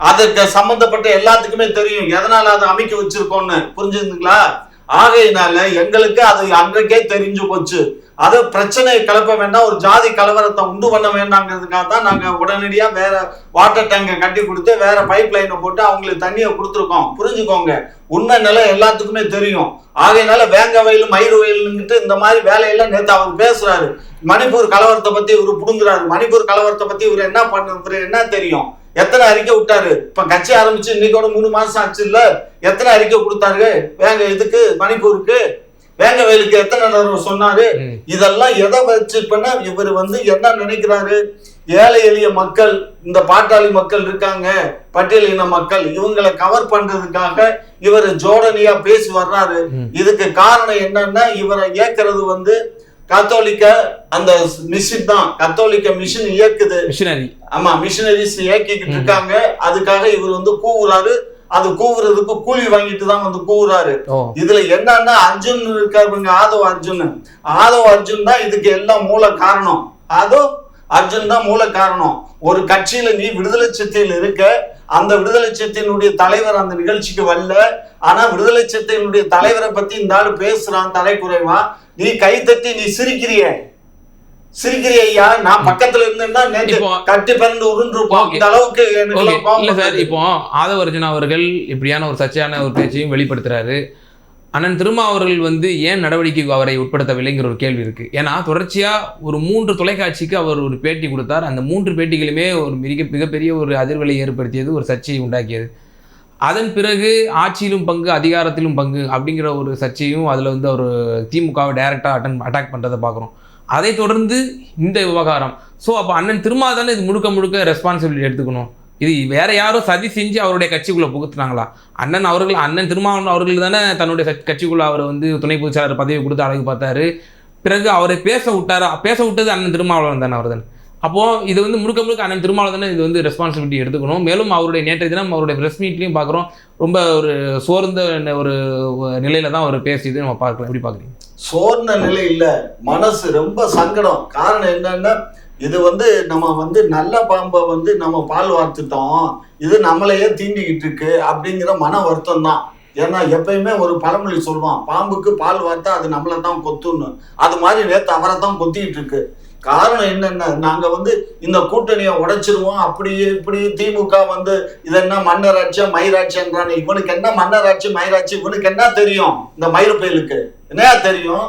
அதுக்கு சம்பந்தப்பட்ட எல்லாத்துக்குமே தெரியும் எதனால அதை அமைக்க வச்சிருக்கோம்னு. புரிஞ்சுதுங்களா? ஆகையினால எங்களுக்கு அது அன்றைக்கே தெரிஞ்சு போச்சு. அது பிரச்சனையை கிளப்ப வேண்டாம், ஒரு ஜாதி கலவரத்தை உண்டு பண்ண வேண்டாங்கிறதுக்காக தான் நாங்க உடனடியா வேற வாட்டர் டேங்கை கட்டி கொடுத்து வேற பைப் லைனை போட்டு அவங்களுக்கு தண்ணியை கொடுத்துருக்கோம். புரிஞ்சுக்கோங்க, உண்மை நிலை எல்லாத்துக்குமே தெரியும். ஆகையினால வேங்க வயல் மயிறு வயல்னுட்டு இந்த மாதிரி வேலையெல்லாம் நேற்று அவர் பேசுறாரு. மணிப்பூர் கலவரத்தை பத்தி இவரு புடுங்குறாரு. மணிப்பூர் கலவரத்தை பத்தி இவர் என்ன பண்ண என்ன தெரியும்? எத்தனை அறிக்கை விட்டாரு? இப்ப கட்சி ஆரம்பிச்சு இன்னைக்கோட 3 மாசம் ஆச்சு இல்ல? எத்தனை அறிக்கை கொடுத்தாரு? வேங்க இதுக்கு, மணிப்பூருக்கு, வேங்க வயலுக்கு எத்தனை நேரம் சொன்னாரு? இதெல்லாம் எதை வச்சு பண்ண இவர் வந்து என்ன நினைக்கிறாரு? ஏழை எளிய மக்கள், இந்த பாட்டாளி மக்கள் இருக்காங்க, பட்டியலின மக்கள், இவங்களை கவர் பண்றதுக்காக இவர் ஜோடனியா பேசி வர்றாரு. இதுக்கு காரணம் என்னன்னா, இவரை இயக்குறது வந்து கத்தோலிக்க அந்த மிஷின் தான். கத்தோலிக்க மிஷின் இயக்குது, மிஷினரி. ஆமா, மிஷினரிஸ் இயக்கிக்கிட்டு இருக்காங்க. அதுக்காக இவர் வந்து கூவுறாரு. அது கூவுறதுக்கு கூலி வாங்கிட்டு தான் வந்து கூவுறாரு. இதுல என்னன்னா, அர்ஜுன் இருக்காருங்க, ஆதவ அர்ஜுன் தான் இதுக்கு எல்லாம் மூல காரணம். அர்ஜுன் தான் மூல காரணம். ஒரு கட்சியில நீ விடுதலை சிறுத்தையில் இருக்க, அந்த விடுதலை சிறுத்தையினுடைய தலைவர் அந்த நிகழ்ச்சிக்கு வரல. ஆனா விடுதலை சிறுத்தையினுடைய தலைவரை பத்தி இந்த ஆளு பேசுறான் தரைக்குறைவா. நீ கை தட்டி நீ சிரிக்கிறியா? நான் பக்கத்துல இருந்தேன்னா கட்டி பிறந்து உருண்டிருப்போம். இந்த அளவுக்கு இல்ல சார். இப்போ ஆதவ அர்ஜுன் அவர்கள் இப்படியான ஒரு சர்ச்சையான ஒரு பேச்சையும் வெளிப்படுத்துறாரு. அண்ணன் திருமா அவர்கள் வந்து ஏன் நடவடிக்கைக்கு அவரை உட்படுத்தவில்லைங்கிற ஒரு கேள்வி இருக்கு. ஏன்னா தொடர்ச்சியா ஒரு 3 தொலைக்காட்சிக்கு அவர் ஒரு பேட்டி கொடுத்தார். அந்த 3 பேட்டிகளுமே ஒரு மிகப்பெரிய ஒரு அதிர்வலை ஏற்படுத்தியது, ஒரு சர்ச்சையை உண்டாக்கியது. அதன் பிறகு ஆட்சியிலும் பங்கு அதிகாரத்திலும் பங்கு அப்படிங்கிற ஒரு சர்ச்சையும் அதில் வந்து அவர் திமுகவை டைரெக்டாக அட்டாக் பண்ணுறதை பார்க்குறோம். அதை தொடர்ந்து இந்த விவகாரம். ஸோ அப்போ அண்ணன் திருமாவளவன் தானே இது முழுக்க முழுக்க ரெஸ்பான்சிபிலிட்டி எடுத்துக்கணும். இது வேற யாரும் சதி செஞ்சு அவருடைய கட்சிக்குள்ளே புகுத்துனாங்களா? அண்ணன் திருமாவளவன் அவர்கள் தானே தன்னுடைய கட்சிக்குள்ளே அவர் வந்து துணை பொதுச்செயலாளர் பதவி கொடுத்து அழகு பார்த்தாரு. பிறகு அவரை பேச விட்டது அண்ணன் திருமாவளவன் தானே, அவர் தானே. அப்போது இது வந்து முழுக்க முழுக்க அண்ணன் திருமாவளவன் தானே இது வந்து ரெஸ்பான்சிபிலிட்டி எடுத்துக்கணும். மேலும் அவருடைய நேற்றைய தினம் அவருடைய ப்ரெஸ் மீட்லையும் பார்க்குறோம், ரொம்ப ஒரு சோர்ந்த ஒரு நிலையில தான் அவர் பேசியது நம்ம பார்க்கலாம். எப்படி பார்க்குறீங்க? சோர்ந்த நிலை இல்லை, மனசு ரொம்ப சங்கடம். காரணம் என்னன்னா, இது வந்து நம்ம வந்து நல்ல பாம்பை வந்து நம்ம பால் வார்த்துட்டோம், இது நம்மளையே தீண்டிக்கிட்டு இருக்கு அப்படிங்கிற மன வருத்தம் தான். ஏன்னா எப்பயுமே ஒரு பழமொழி சொல்லுவான், பாம்புக்கு பால் வார்த்தா அது நம்மளை தான் கொத்துன்னு. அது மாதிரி நேற்று அவரை தான் கொத்திக்கிட்டு இருக்கு. காரணம் என்னென்ன, நாங்க வந்து இந்த கூட்டணியை உடைச்சிருவோம் அப்படி இப்படி. திமுக வந்து இதென்ன மன்னராட்சியா மயிராட்சின்றானே, இவனுக்கு என்ன மன்னராட்சி மயிராட்சி, இவனுக்கு என்ன தெரியும்? இந்த மயிறு பயலுக்கு என்ன தெரியும்?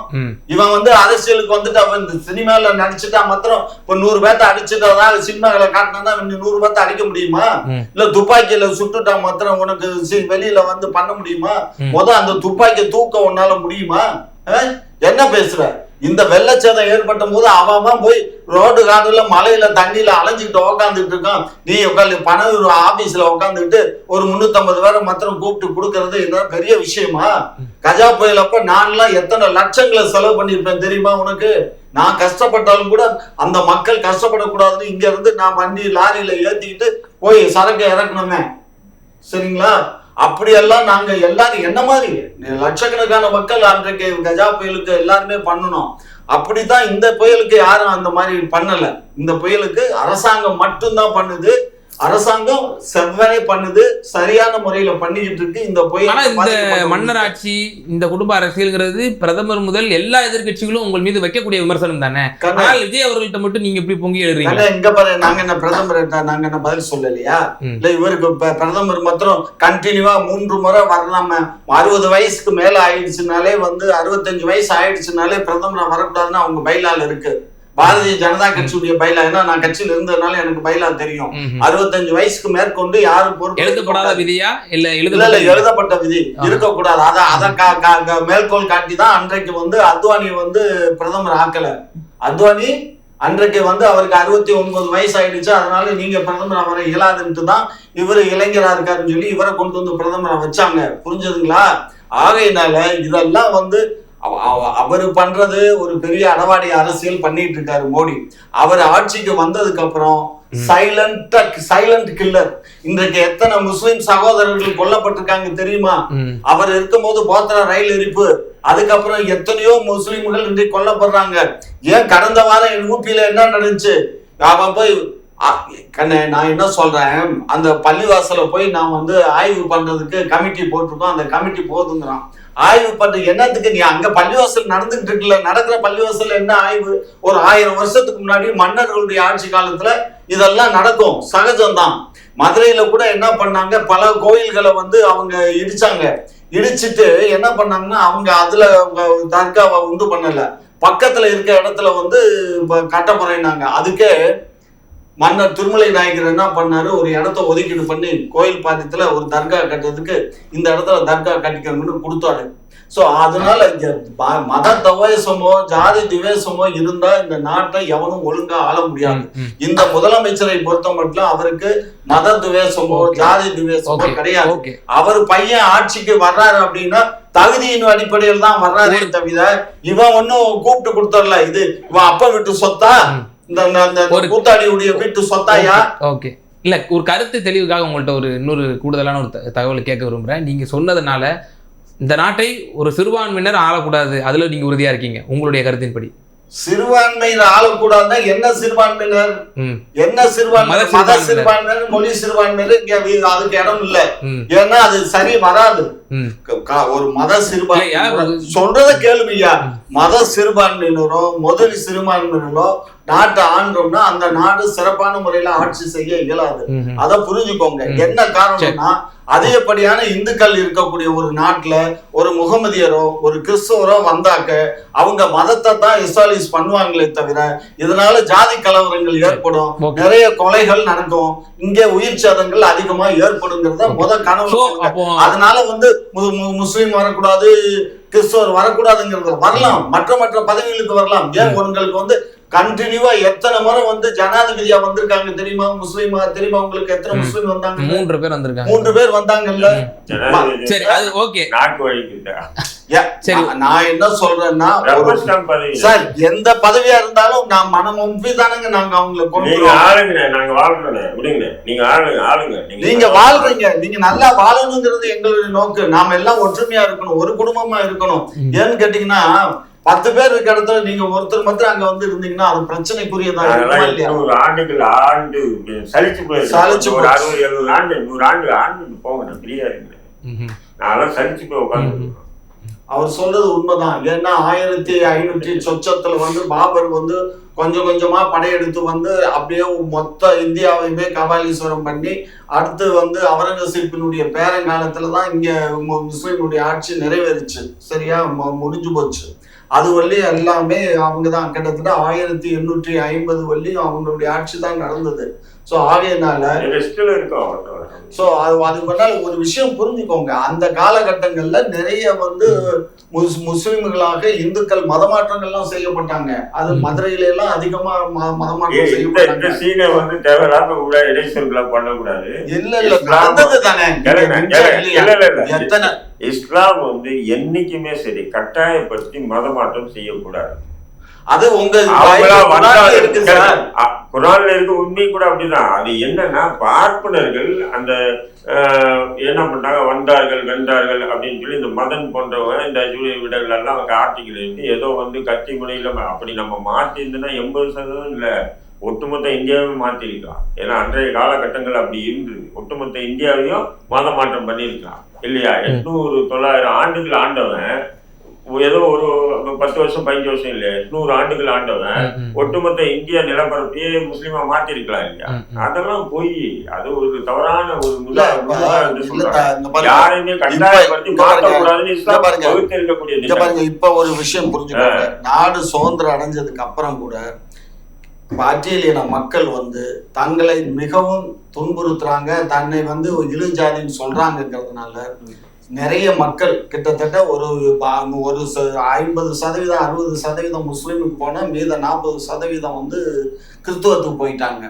இவன் வந்து அரசியலுக்கு வந்துட்டு அவன் சினிமால நடிச்சுட்டா மாத்திரம் இப்ப 100 பேர்த்த அடிச்சுட்டா சினிமாவில காட்டினா 100 பேர்த்த அடிக்க முடியுமா? இல்ல துப்பாக்கியில சுட்டுட்டா மாத்திரம் உனக்கு வெளியில வந்து பண்ண முடியுமா? அந்த துப்பாக்கி தூக்க உன்னால முடியுமா? என்ன பேசுற? இந்த வெள்ளச்சேதம் ஏற்பட்ட போது அவன் போய் ரோடு காடுல மலையில தண்ணியில அலைஞ்சுக்கிட்டு உக்காந்துட்டு இருக்கான். நீ உட்காந்து பணம் ஆபீஸ்ல உட்காந்துக்கிட்டு ஒரு 350 பேரை மாத்திரம் கூப்பிட்டு கொடுக்கறது என்ன பெரிய விஷயமா? கஜா புயலப்ப நான்லாம் எத்தனை லட்சங்களை செலவு பண்ணிருப்பேன் தெரியுமா உனக்கு? நான் கஷ்டப்பட்டாலும் கூட அந்த மக்கள் கஷ்டப்படக்கூடாதுன்னு இங்க இருந்து நான் வண்டி லாரியில ஏத்திக்கிட்டு போய் சரக்கு இறக்கணுமே, சரிங்களா? அப்படியெல்லாம் நாங்க எல்லாரும் என்ன மாதிரி லட்சக்கணக்கான மக்கள் அன்றைக்கு கஜா புயலுக்கு எல்லாருமே பண்ணணும். அப்படித்தான் இந்த புயலுக்கு யாரும் அந்த மாதிரி பண்ணல. இந்த புயலுக்கு அரசாங்கம் மட்டும்தான் பண்ணுது. அரசாங்கம் செவ்வனே பண்ணுது, சரியான முறையில பண்ணிக்கிட்டு இருக்கு. இந்த மன்னராட்சி, இந்த குடும்ப அரசியல்ங்கிறது பிரதமர் முதல் எல்லா எதிர்கட்சிகளும் உங்கள் மீது வைக்கக்கூடிய விமர்சனம் தானே. விஜய் அவர்கள்ட்ட மட்டும் நீங்க எப்படி பொங்கி எழுறீங்க? இங்க பாரு, நாங்க என்ன பிரதமர் நாங்க என்ன பதில் சொல்லலையா? இல்ல இவருக்கு பிரதமர் மாத்திரம் கண்டினியூவா 3 முறை வரலாம. 60 வயசுக்கு மேல ஆயிடுச்சுனாலே வந்து 65 வயசு ஆயிடுச்சுனாலே பிரதமரா வரக்கூடாதுன்னு அவங்க பைலால இருக்கு. பாரதிய ஜனதா கட்சியுடைய பைலா, ஏன்னா நான் கட்சியில இருந்ததுனால எனக்கு பைலா தெரியும். 65 வயசுக்கு மேற்கொண்டு யாரும் பொறுப்பு எழுதப்படாத விதியா இல்ல எழுதப்பட்ட விதி இருக்கக்கூடாது. அத மேற்கோள் காட்டி தான் அன்றைக்கு வந்து அத்வானியை வந்து பிரதமர் ஆக்கல. அத்வானி அன்றைக்கு வந்து அவருக்கு 69 வயசு ஆயிடுச்சு, அதனால நீங்க பிரதமர் அவரை இயலாதுன்ட்டு தான் இவரு இளைஞரா இருக்காருன்னு சொல்லி இவரை கொண்டு வந்து பிரதமரை வச்சாங்க. புரிஞ்சதுங்களா? ஆகையினால இதெல்லாம் வந்து அவரு பண்றது ஒரு பெரிய அடவாடி அரசியல் பண்ணிட்டு இருக்காரு மோடி. அவர் ஆட்சிக்கு வந்ததுக்கு அப்புறம் சைலண்ட் கில்லர். இன்றைக்கு எத்தனை முஸ்லிம் சகோதரர்கள் கொல்லப்பட்டிருக்காங்க தெரியுமா? அவர் இருக்கும் போது போத்தன ரயில் எரிப்பு, அதுக்கப்புறம் எத்தனையோ முஸ்லிம்கள் இன்றைக்கு கொல்லப்படுறாங்க. ஏன் கடந்த வாரம் ஊபியில என்ன நடந்துச்சு? அவன் போய் நான் என்ன சொல்றேன், அந்த பள்ளிவாசல போய் நான் வந்து ஆய்வு பண்றதுக்கு கமிட்டி போட்டிருக்கோம், அந்த கமிட்டி போதுங்கிறான். ஆய்வு பண்ற என்னத்துக்கு? நீ அங்க பள்ளிவாசல் நடந்துகிட்டு இருக்குல்ல, நடக்கிற பள்ளிவாசல் என்ன ஆய்வு? ஒரு 1000 வருஷத்துக்கு முன்னாடி மன்னர்களுடைய ஆட்சி காலத்துல இதெல்லாம் நடக்கும், சகஜம்தான். மதுரையில கூட என்ன பண்ணாங்க, பல கோயில்களை வந்து அவங்க இடிச்சாங்க. இடிச்சிட்டு என்ன பண்ணாங்கன்னா அவங்க அதுல தர்காவை உண்டு பண்ணல, பக்கத்துல இருக்க இடத்துல வந்து கட்ட முறைனாங்க. அதுக்கே மன்னர் திருமலை நாயக்கர் என்ன பண்ணாரு, ஒரு இடத்த ஒதுக்கீடு பண்ணி கோயில் பாத்தியத்துல ஒரு தர்கா கட்டுறதுக்கு இந்த இடத்துல தர்கா கட்டிக்கணும்னு கொடுத்தாரு. சோ அதனால இங்க மத துவேஷமோ ஜாதி துவேஷமோ இருந்தா இந்த நாட்டை எவனும் ஒழுங்கா ஆள முடியாது. இந்த முதலமைச்சரை பொறுத்த மட்டும் அவருக்கு மத துவேஷமோ ஜாதி துவேஷமோ கிடையாது. அவர் பையன் ஆட்சிக்கு வர்றாரு அப்படின்னா தகுதியின் அடிப்படையில் தான் வர்றாரே தவிர இவன் ஒன்னும் கூப்பிட்டு கொடுத்துடல. இது இவன் அப்ப விட்டு சொத்தா, ஒரு கூத்தாடியுடைய வீட்டு சொத்தாயா? ஓகே, இல்ல ஒரு கருத்து தெளிவுக்காக உங்கள்ட்ட ஒரு இன்னொரு கூடுதலான ஒரு தகவலை கேட்க விரும்புறேன். நீங்க சொன்னதுனால இந்த நாட்டை ஒரு சிறுபான்மையினர் ஆளக்கூடாது, அதுல நீங்க உறுதியா இருக்கீங்க. உங்களுடைய கருத்தின்படி சிறுபான்மையினர் ஆளக்கூடாதுன்னா என்ன சிறுபான்மையினர்? என்ன சிறுபான்மை? மத சிறுபான்மையினர், மொழி சிறுபான்மையினர் இங்க அதுக்கு இடம் இல்ல. ஏன்னா அது சரி வராது. ஒரு மத சிறுபான்மை சொல்றத கேளுமையா, மத சிறுபான்மையினரோ முதலி சிறுபான்மையினரோ நாட்டை ஆண்டோம்னா அந்த நாடு சிறப்பான முறையில ஆட்சி செய்ய இயலாது. அத புரிஞ்சுக்கோங்க. என்ன காரணம்னா அதிகப்படியான இந்துக்கள் இருக்கக்கூடிய ஒரு நாட்டுல ஒரு முகமதியரோ ஒரு கிறிஸ்தவரோ வந்தாக்க அவங்க மதத்தை தான் எஸ்டாலிஷ் பண்ணுவாங்களே தவிர இதனால ஜாதி கலவரங்கள் ஏற்படும், நிறைய கொலைகள் நடக்கும், இங்கே உயிர் சேதங்கள் அதிகமா ஏற்படுங்கிறத கனவு. அதனால முஸ்லீம் வரக்கூடாது, கிறிஸ்தவர் வரக்கூடாதுங்கிறது வரலாம், மற்ற பதவிகளுக்கு வரலாம். ஏன் உங்களுக்கு கண்டினியூவா எத்தனை முறை ஜனாதிபதியா வந்திருக்காங்க தெரியுமா? முஸ்லீம் தெரியுமா உங்களுக்கு? எத்தனை முஸ்லீம் வந்தாங்க? 3 பேர் வந்திருக்காங்க. 3 பேர் வந்தாங்கல்ல. சரி, அது ஓகே. நான் என்ன சொல்றேன்னா சார், எந்த பதவியா இருந்தாலும் நான் மனமும்பி தானங்க நாங்க அவங்களை கொண்டு நீங்க வாழ்றீங்க, நீங்க நல்லா வாழணுங்கிறது எங்களுடைய நோக்கு. நாம எல்லாம் ஒற்றுமையா இருக்கணும், ஒரு குடும்பமா இருக்கணும். ஏன்னு கேட்டீங்கன்னா 10 பேர் இருக்க இடத்துல நீங்க ஒருத்தர் மட்டும் அங்க இருந்தீங்கன்னா அது பிரச்சனைக்குரியதான். அவர் சொல்றது உண்மைதான். ஏன்னா 1500 சொச்சத்துல பாபர் கொஞ்சம் கொஞ்சமா படையெடுத்து அப்படியே மொத்த இந்தியாவையுமே கபாலீஸ்வரம் பண்ணி அடுத்து அவுரங்கசீப்பினுடைய பேரங்காலத்துலதான் இங்க முஸ்லிமுடைய ஆட்சி நிறைவேறிச்சு. சரியா, முடிஞ்சு போச்சு. அது வரையும் எல்லாமே அவங்கதான் கிட்டத்தட்ட 1850 வரையும் அவங்களுடைய ஆட்சி தான் நடந்தது. சோ ஆகையினால ஒரு விஷயம் புரிஞ்சுக்கோங்க, அந்த காலகட்டங்கள்ல நிறைய முஸ்லிம்களாக இந்துக்கள் மதமாற்றங்கள்லாம் செய்யப்பட்டாங்க. அது மதுரையில எல்லாம் அதிகமா மதமாற்றம் செய்யப்பட்டாங்க. இல்ல இல்ல நடந்தது தானே. எத்தனை இஸ்லாம் என்னைக்குமே சரி கட்டாயப்படுத்தி மதமாற்றம் செய்யக்கூடாது. அது உங்க குரான்ல இருக்க உண்மை கூட அப்படிதான். அது என்னன்னா பார்ப்பனர்கள் அந்த என்ன பண்ணாங்க, வந்தார்கள் வென்றார்கள் அப்படின்னு சொல்லி இந்த மதன் போன்றவங்க இந்த விடங்கள் எல்லாம் அவங்க ஆர்டிக்கல் இருக்கு ஏதோ கத்தி முனையில அப்படி நம்ம மாத்திருந்தோம்னா 80% இல்ல ஒட்டுமொத்த இந்தியாவே மாத்திருக்கலாம். ஏன்னா அன்றைய காலகட்டங்கள் அப்படி இருந்தது. ஒட்டுமொத்த இந்தியாவையும் மத மாற்றம் பண்ணிருக்கலாம் இல்லையா? 800-900 ஆண்டுகள் ஆண்டவன் ஏதோ ஒரு 10 வருஷம் 15 வருஷம் இல்ல 800 ஆண்டுகள் ஆண்டவன் ஒட்டுமொத்த இந்தியா நிலப்பரப்பையே முஸ்லீமா மாத்திருக்கலாம் இல்லையா? அதெல்லாம் போய் அது ஒரு தவறான ஒரு யாரையுமே கட்டாயப்படுத்தி மாற்றக்கூடாதுன்னு இஸ்லாம் வகுத்திருக்கக்கூடிய. இப்ப ஒரு விஷயம் புரிஞ்சுக்கோங்க, நாடு சுதந்திரம் அடைஞ்சதுக்கு அப்புறம் கூட பட்டியலின மக்கள் தங்களை மிகவும் துன்புறுத்துறாங்க, தன்னை இழுஜாதின்னு சொல்றாங்கிறதுனால நிறைய மக்கள் கிட்டத்தட்ட ஒரு 50% 60% முஸ்லீமுக்கு போனா மீத 40% கிறிஸ்துவத்துக்கு போயிட்டாங்க.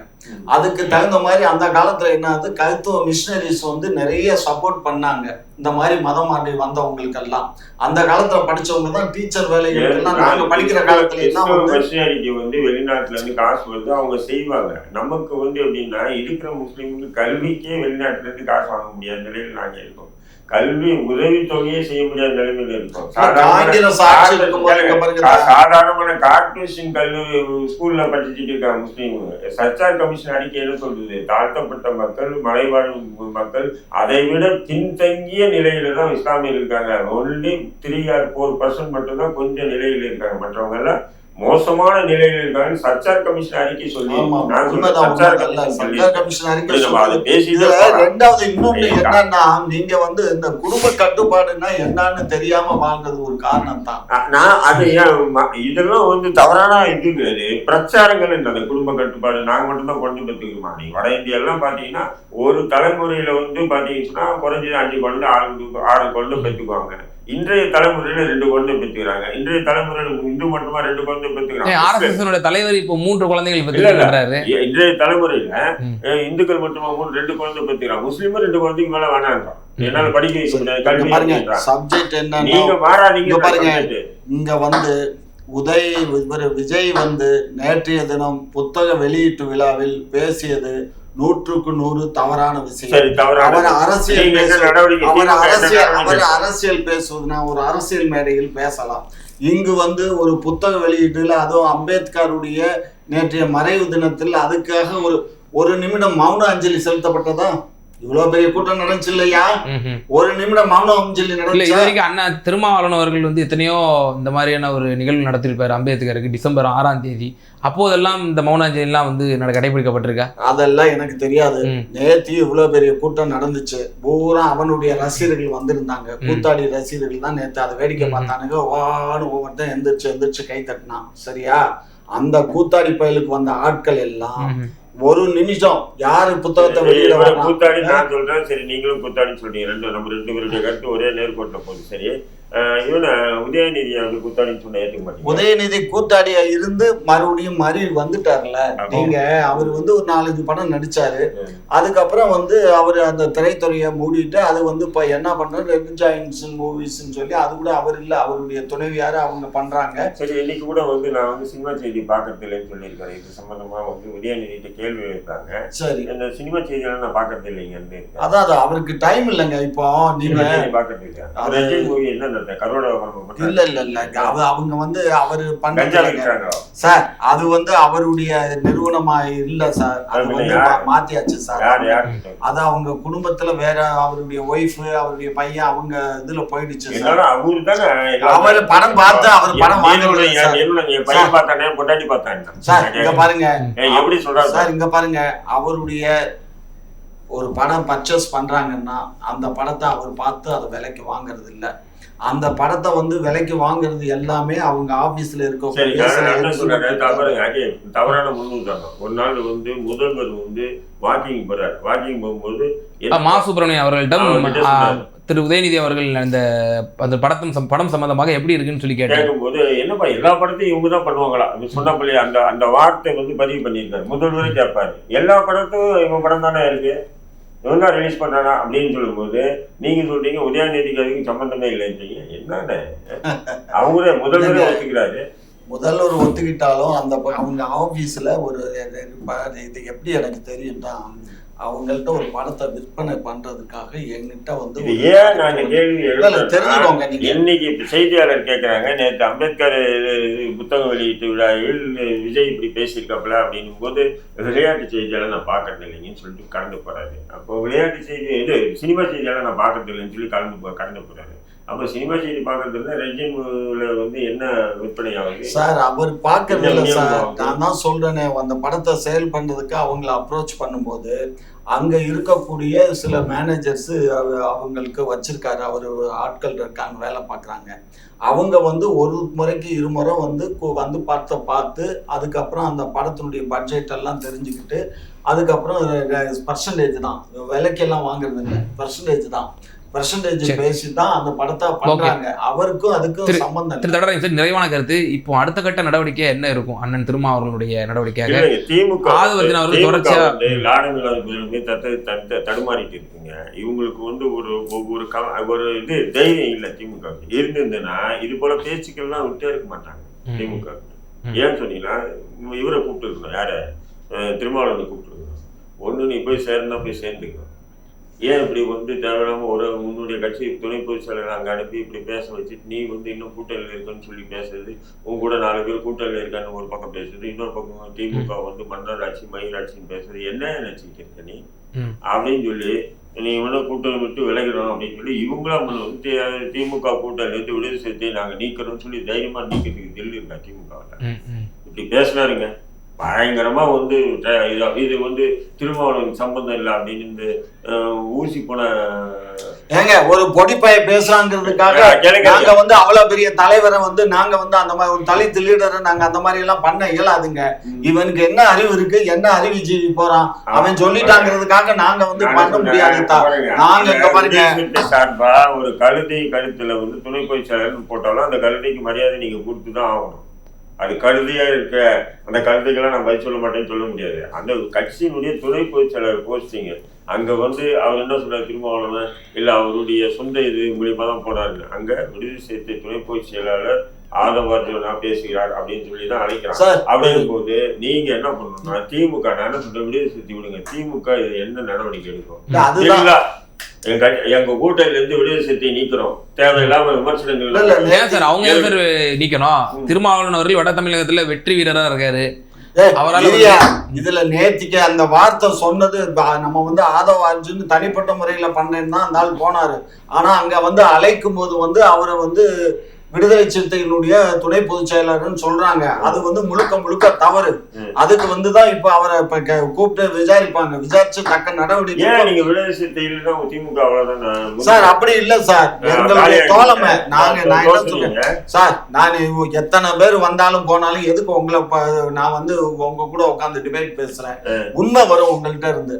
அதுக்கு தகுந்த மாதிரி அந்த காலத்துல என்ன ஆகுது, கிறிஸ்துவ மிஷனரிஸ் நிறைய சப்போர்ட் பண்ணாங்க இந்த மாதிரி மதம் மாறி வந்தவங்களுக்கு எல்லாம். அந்த காலத்துல படிச்சவங்க தான் டீச்சர் வேலைகள் எல்லாம் நாங்க படிக்கிற காலத்துல எல்லாம் மிஷனரிக்கு வெளிநாட்டுல இருந்து காசு அவங்க செய்வாங்க. நமக்கு எப்படின்னா இருக்கிற முஸ்லீமுக்கு கல்விக்கே வெளிநாட்டுல இருந்து காசு வாங்க முடியாத நிலையில் நாங்க இருக்கோம். கல்வி உதவித்தொகையே செய்ய முடியாத நிலைமையில இருக்கும். சாதாரணமான கார்ப்பரேஷன் கல்வி ஸ்கூல்ல படிச்சுட்டு இருக்காங்க முஸ்லீம். சர்ச்சார் கமிஷன் அறிக்கை என்ன சொல்றது, தாழ்த்தப்பட்ட மக்கள் மலைவாழ் மக்கள் அதை விட பின்தங்கிய நிலையில தான் இஸ்லாமியர் இருக்காங்க. ஒன்லி 3 or 4% மட்டும்தான் கொஞ்சம் நிலையில இருக்காங்க. மற்றவங்க எல்லாம் மோசமான நிலையில் இருக்காங்க. சர்ச்சார் கமிஷன் அறிக்கை சொல்லி ரெண்டாவது இன்னொன்னு என்னன்னா, நீங்க இந்த குடும்ப கட்டுப்பாடுன்னா என்னன்னு தெரியாம வாழ்ந்தது ஒரு காரணம் தான். நான் அது இதெல்லாம் தவறான இது பிரச்சாரங்கள் அந்த குடும்ப கட்டுப்பாடு நாங்க மட்டும்தான் கொண்டு பெற்றுக்கிறோமா? நீங்க வட இந்தியா எல்லாம் பாத்தீங்கன்னா ஒரு தலைமுறையில பாத்தீங்கன்னா குறைஞ்சது 5 குழந்தை 6 குழந்தை பெற்றுக்குவாங்க. இன்றைய தலைமுறையில 2 குழந்தை பெற்றுக்கிறாங்க. இன்றைய தலைமுறையில இந்து மட்டுமா 2 குழந்தை பெற்றுக்கிறாங்க. தலைவர் இப்போ 3 குழந்தைகள் பெற்றுக்கிறாரு. இன்றைய தலைமுறையில இந்துக்கள் மட்டுமா 2 குழந்தை பெற்றுக்கிறாங்க. முஸ்லீமும் 2 குழந்தைக்கு மேல வேணாம், என்னால படிக்க வைக்க முடியாது. கல்வி சப்ஜெக்ட் என்ன நீங்க மாறாதீங்க பாருங்க. இங்க விஜய் நேற்றைய தினம் புத்தக வெளியீட்டு விழாவில் பேசியது 100க்கு 100 தவறான விஷயம். அவர் அரசியல் பேசுவதுனா ஒரு அரசியல் மேடையில் பேசலாம். இங்கு ஒரு புத்தக வெளியீட்டுல அதுவும் அம்பேத்கருடைய நேற்றைய மறைவு தினத்தில் அதுக்காக ஒரு நிமிடம் மௌன அஞ்சலி செலுத்தப்பட்டதா? இவ்வளவு பெரிய கூட்டம் நடந்துச்சு இல்லையா? ஒரு நிமிடம் மௌனம் சொல்லி இல்ல, நடந்துச்சு. இது வரைக்கும் அண்ணா திருமாவளவன் அவர்கள் வந்து எத்தனையோ இந்த மாதிரியான ஒரு நிகழ்வு நடத்திருப்பாரு அம்பேத்கருக்கு டிசம்பர் 6ஆம் தேதி. அப்போதெல்லாம் இந்த மௌனாஞ்சலி எல்லாம் வந்து கடைபிடிக்கப்பட்டிருக்கா? அதெல்லாம் எனக்கு தெரியாது. நேத்து இவ்வளவு பெரிய கூட்டம் நடந்துச்சு. பூரா அவனுடைய ரசிகர்கள் வந்திருந்தாங்க. கூத்தாடி ரசிகர்கள் தான் நேத்து அதை வேடிக்கை பார்த்தானுங்க. வான்னு ஒவ்வொருத்தன் எந்திரிச்சு கை தட்டினான். சரியா? அந்த கூத்தாடி பயலுக்கு வந்த ஆட்கள் எல்லாம் ஒரு நிமிஷம் யாரு புத்தகத்தை வெளியிட கூத்தாடி நான் சொல்றேன், சரி நீங்களும் கூத்தாடி சொல்றீங்க. நம்ம 2 பேருடைய கருத்து ஒரே நேர்கோட்டில் போகுது. சரி, இவனை உதயநிதியை வந்து கூத்தாடின்னு சொன்ன ஏற்றுக்க மாட்டேங்க. உதயநிதி கூத்தாடியா இருந்து மறுபடியும் வந்துட்டார்ல. நீங்க அவர் வந்து ஒரு 4-5 படம் நடிச்சாரு. அதுக்கப்புறம் வந்து அவர் அந்த திரைத்துறையை மூடிட்டு அது வந்து இப்ப என்ன பண்றாரு, ரெகுஜாயின்ஸ் மூவிஸ்ன்னு சொல்லி அது கூட அவர் இல்ல, அவருடைய துணைவியாரு அவங்க பண்றாங்க. சரி, இன்னைக்கு கூட வந்து நான் வந்து சினிமா செய்தி பார்க்கறது இல்லைன்னு சொல்லியிருக்கிறேன். இது சம்பந்தமா வந்து உதயநிதிட்ட கேள்வி வைப்பாங்க. சரி, இந்த சினிமா செய்தியெல்லாம் நான் பார்க்கறது இல்லைங்க. அதான் அவருக்கு டைம் இல்லைங்க. இப்போ நீங்க பார்க்கறது இல்லை. மூவி என்ன அவங்க வந்து அவரு பண்றாங்க சார். அது வந்து அவருடைய நிறுவனமா இல்ல சார், அது வந்து மாத்தியாச்சு சார். அது அவங்க குடும்பத்துல வேற அவருடைய ஒய்ஃப் அவருடைய பையன் அவங்க இதுல போயிடுச்சு சார். அவர் படம் பார்த்து அவர் படம் சார். இங்க பாருங்க எப்படி சொல்றாரு சார், இங்க பாருங்க அவருடைய ஒரு படம் பர்ச்சேஸ் பண்றாங்கன்னா அந்த படத்தை அவர் பார்த்து அதை விலைக்கு வாங்குறது இல்ல. அந்த படத்தை வந்து விலைக்கு வாங்குறது எல்லாமே அவங்க ஆபீஸ்ல இருக்க தவறான முன்னுதாரணம். ஒரு நாள் வந்து முதல்வர் வந்து வாக்கிங் போறாரு. வாக்கிங் போகும்போது மா சுப்பிரமணியம் அவர்களிடம் திரு உதயநிதி அவர்கள் அந்த படம் சம்பந்தமாக எப்படி இருக்குன்னு சொல்லி கேட்கும்போது, என்னப்பா எல்லா படத்தையும் இவங்க தான் பண்ணுவாங்களா சொன்னப்பள்ளி அந்த வார்த்தை வந்து பதிவு பண்ணியிருக்காரு. முதல்வரே கேட்பாரு, எல்லா படத்தும் இவங்க படம் தானே இருக்கு, இவன் தான் ரிலீஸ் பண்றானா அப்படின்னு சொல்லும்போது நீங்க சொல்றீங்க உதயநிதிக்கு அதுக்கு சம்பந்தமே இல்லைன்றீங்க. என்னன்னு அவங்களே முதல்வரே ஒத்துக்கிறாரு. முதல்வர் ஒத்துக்கிட்டாலும் அந்த அவங்க ஆபீஸ்ல ஒரு இது எப்படி எனக்கு தெரியும் தான், அவங்கள்ட்ட ஒரு படத்தை விற்பனை பண்றதுக்காக என்கிட்ட வந்து ஏன் நான் கேள்வி தெரிஞ்சுக்கோங்க. இன்னைக்கு செய்தியாளர் கேட்கிறாங்க, நேற்று அம்பேத்கர் புத்தக வெளியீட்டு விழாவில் விஜய் இப்படி பேசியிருக்காப்புல அப்படின்னும் போது விளையாட்டு செய்தியாளர் நான் பார்க்கறது இல்லைங்கன்னு சொல்லிட்டு கடந்து போறாரு. அப்போ விளையாட்டு செய்தி சினிமா செய்தியாளர் நான் பார்க்கறது இல்லைன்னு சொல்லி கடந்து போறாரு. அப்ப சினிமா செய்தி பாக்குறதுல ரெஜின்ல வந்து என்ன விற்பனை ஆகுது சார்? அவர் பாக்குறது இல்ல சார். நான் தான் சொல்றேனே, அந்த படத்தை சேல் பண்றதுக்கு அவங்கள அப்ரோச் பண்ணும்போது அங்க இருக்கக்கூடிய சில மேனேஜர்ஸ் அவங்களுக்கு வச்சிருக்காரு. அவரு ஆட்கள் இருக்காங்க, வேலை பார்க்குறாங்க. அவங்க வந்து ஒரு முறைக்கு 2 முறை வந்து பார்த்து அதுக்கப்புறம் அந்த படத்தினுடைய பட்ஜெட் எல்லாம் தெரிஞ்சுக்கிட்டு அதுக்கப்புறம் பர்சன்டேஜ் தான், விலைக்கெல்லாம் வாங்குறது இல்லை, பர்சன்டேஜ் பேசி தான் அந்த படத்தை பண்றாங்க. அவருக்கும் அதுக்கும் சம்பந்தம் இல்லை. நிறைவான கருத்து. இப்போ அடுத்த கட்ட நடவடிக்கை என்ன இருக்கும் அண்ணன் திருமாவளவனுடைய நடவடிக்கையாக? திமுக தடுமாறிட்டு இருக்குங்க. இவங்களுக்கு வந்து ஒரு இது தைரியம் இல்லை. திமுக இருந்திருந்ததுன்னா இது போல பேச்சுக்கள்லாம் விட்டே இருக்க மாட்டாங்க. திமுக ஏன்னு சொன்னீங்கன்னா இவரை கூப்பிட்டு இருக்கணும், யார திருமாவளவனை கூப்பிட்டு இருக்கணும். ஒண்ணு நீ போய் சேரணும், போய் சேர்ந்துக்கணும். ஏன் இப்படி வந்து தேவையில்லாம உன்னுடைய கட்சி துணை பொதுச் செயலர் அங்கே அனுப்பி இப்படி பேச வச்சுட்டு நீ வந்து இன்னும் கூட்டணியில் இருக்குன்னு சொல்லி பேசுறது, உங்க கூட 4 பேர் கூட்டணியில் இருக்கான்னு ஒரு பக்கம் பேசுறது, இன்னொரு பக்கம் திமுக வந்து மன்னர் ஆட்சி மயிலாட்சின்னு பேசுறது, என்ன நினைச்சிட்டு இருக்க நீ அப்படின்னு சொல்லி நீ இவனை கூட்டணி விட்டு விலகிறோம் அப்படின்னு சொல்லி இவங்களா வந்து திமுக கூட்டணியில இருந்து விடுதலை சேர்த்து நாங்கள் நீக்கிறோம்னு சொல்லி தைரியமா நீக்கிறதுக்கு தெரியல இருக்கா திமுகவில்? இப்படி பேசினாருங்க பயங்கரமா வந்து இது வந்து திருமாவளவன் சம்பந்தம் இல்லை அப்படின்னு இந்த ஊசி போன ஏங்க ஒரு பொடிப்பைய பேசுறாங்கிறதுக்காக நாங்க வந்து அவ்வளவு பெரிய தலைவரை வந்து நாங்க வந்து அந்த மாதிரி ஒரு தலித் லீடரை நாங்க அந்த மாதிரி எல்லாம் பண்ண இயலாதுங்க. இவனுக்கு என்ன அறிவு இருக்கு, என்ன அறிவு ஜீவி போறான் அவன் சொல்லிட்டாங்கிறதுக்காக நாங்க வந்து பண்ண முடியாது. நாங்க இங்க பாருங்க சார்பா ஒரு கழுத்துல வந்து துணை பொதுச் செயலர் போட்டாலும் அந்த கழுதைக்கு மரியாதை நீங்க கொடுத்துதான் ஆகணும். அது கழுதியா இருக்க அந்த கழுதைக்கெல்லாம் நான் பதில் சொல்ல மாட்டேன்னு சொல்ல முடியாது. அந்த கட்சியினுடைய துணை பொதுச் செயலர் போஸ்டிங்க அங்க வந்து அவர் என்ன சொல்றாரு திருமாவளவன் இல்ல அவருடைய சொந்த இது மூலியமா தான் போனாரு. அங்க விடுதலை சேர்த்து துணை பொதுச் செயலாளர் ஆதவர்ஜனா பேசுகிறார் அப்படின்னு சொல்லிதான் அழைக்கிறாங்க. அப்படிங்கும் போது நீங்க என்ன பண்ணணும்னா திமுக நான் என்ன சொல்றேன், விடுதலை சேர்த்து விடுங்க. திமுக இது என்ன நடவடிக்கை எடுக்கும்? எங்க கூட்டணில இருந்து விடுதலை சேர்த்து நீக்கிறோம், தேவையில்லாம விமர்சனங்கள் சார் அவங்க நீக்கணும். திருமாவளவன் அவர்கள் வட தமிழகத்துல வெற்றி வீரரா இருக்காரு. இதுல நேத்திக்கு அந்த வார்த்தை சொன்னது நம்ம வந்து ஆதவ அர்ஜுன் தனிப்பட்ட முறையில பண்றேன்னு தான் அந்த ஆள் போனாரு. ஆனா அங்க வந்து அழைக்கும் போது அவரை வந்து விடுதலை சிறுத்தைகளுடைய துணை பொதுச் செயலாளர்னு சொல்றாங்க. அது வந்து முழுக்க தவறு. அதுக்கு வந்துதான் இப்ப அவரை கூப்பிட்டு விசாரிப்பாங்க. விசாரிச்சு தக்க நடவடிக்கை. நீங்க விடுதலை சிறுத்தைகள் திமுக சார் அப்படி இல்ல சார், எங்களுடைய தோழமை. நான் என்ன சொல்றேன் சார், நான் எத்தனை பேர் வந்தாலும் போனாலும் எதுக்கு உங்களை நான் வந்து உங்க கூட உட்காந்து டிபேட் பேசுறேன். உண்மை வரும் உங்கள்கிட்ட இருந்து,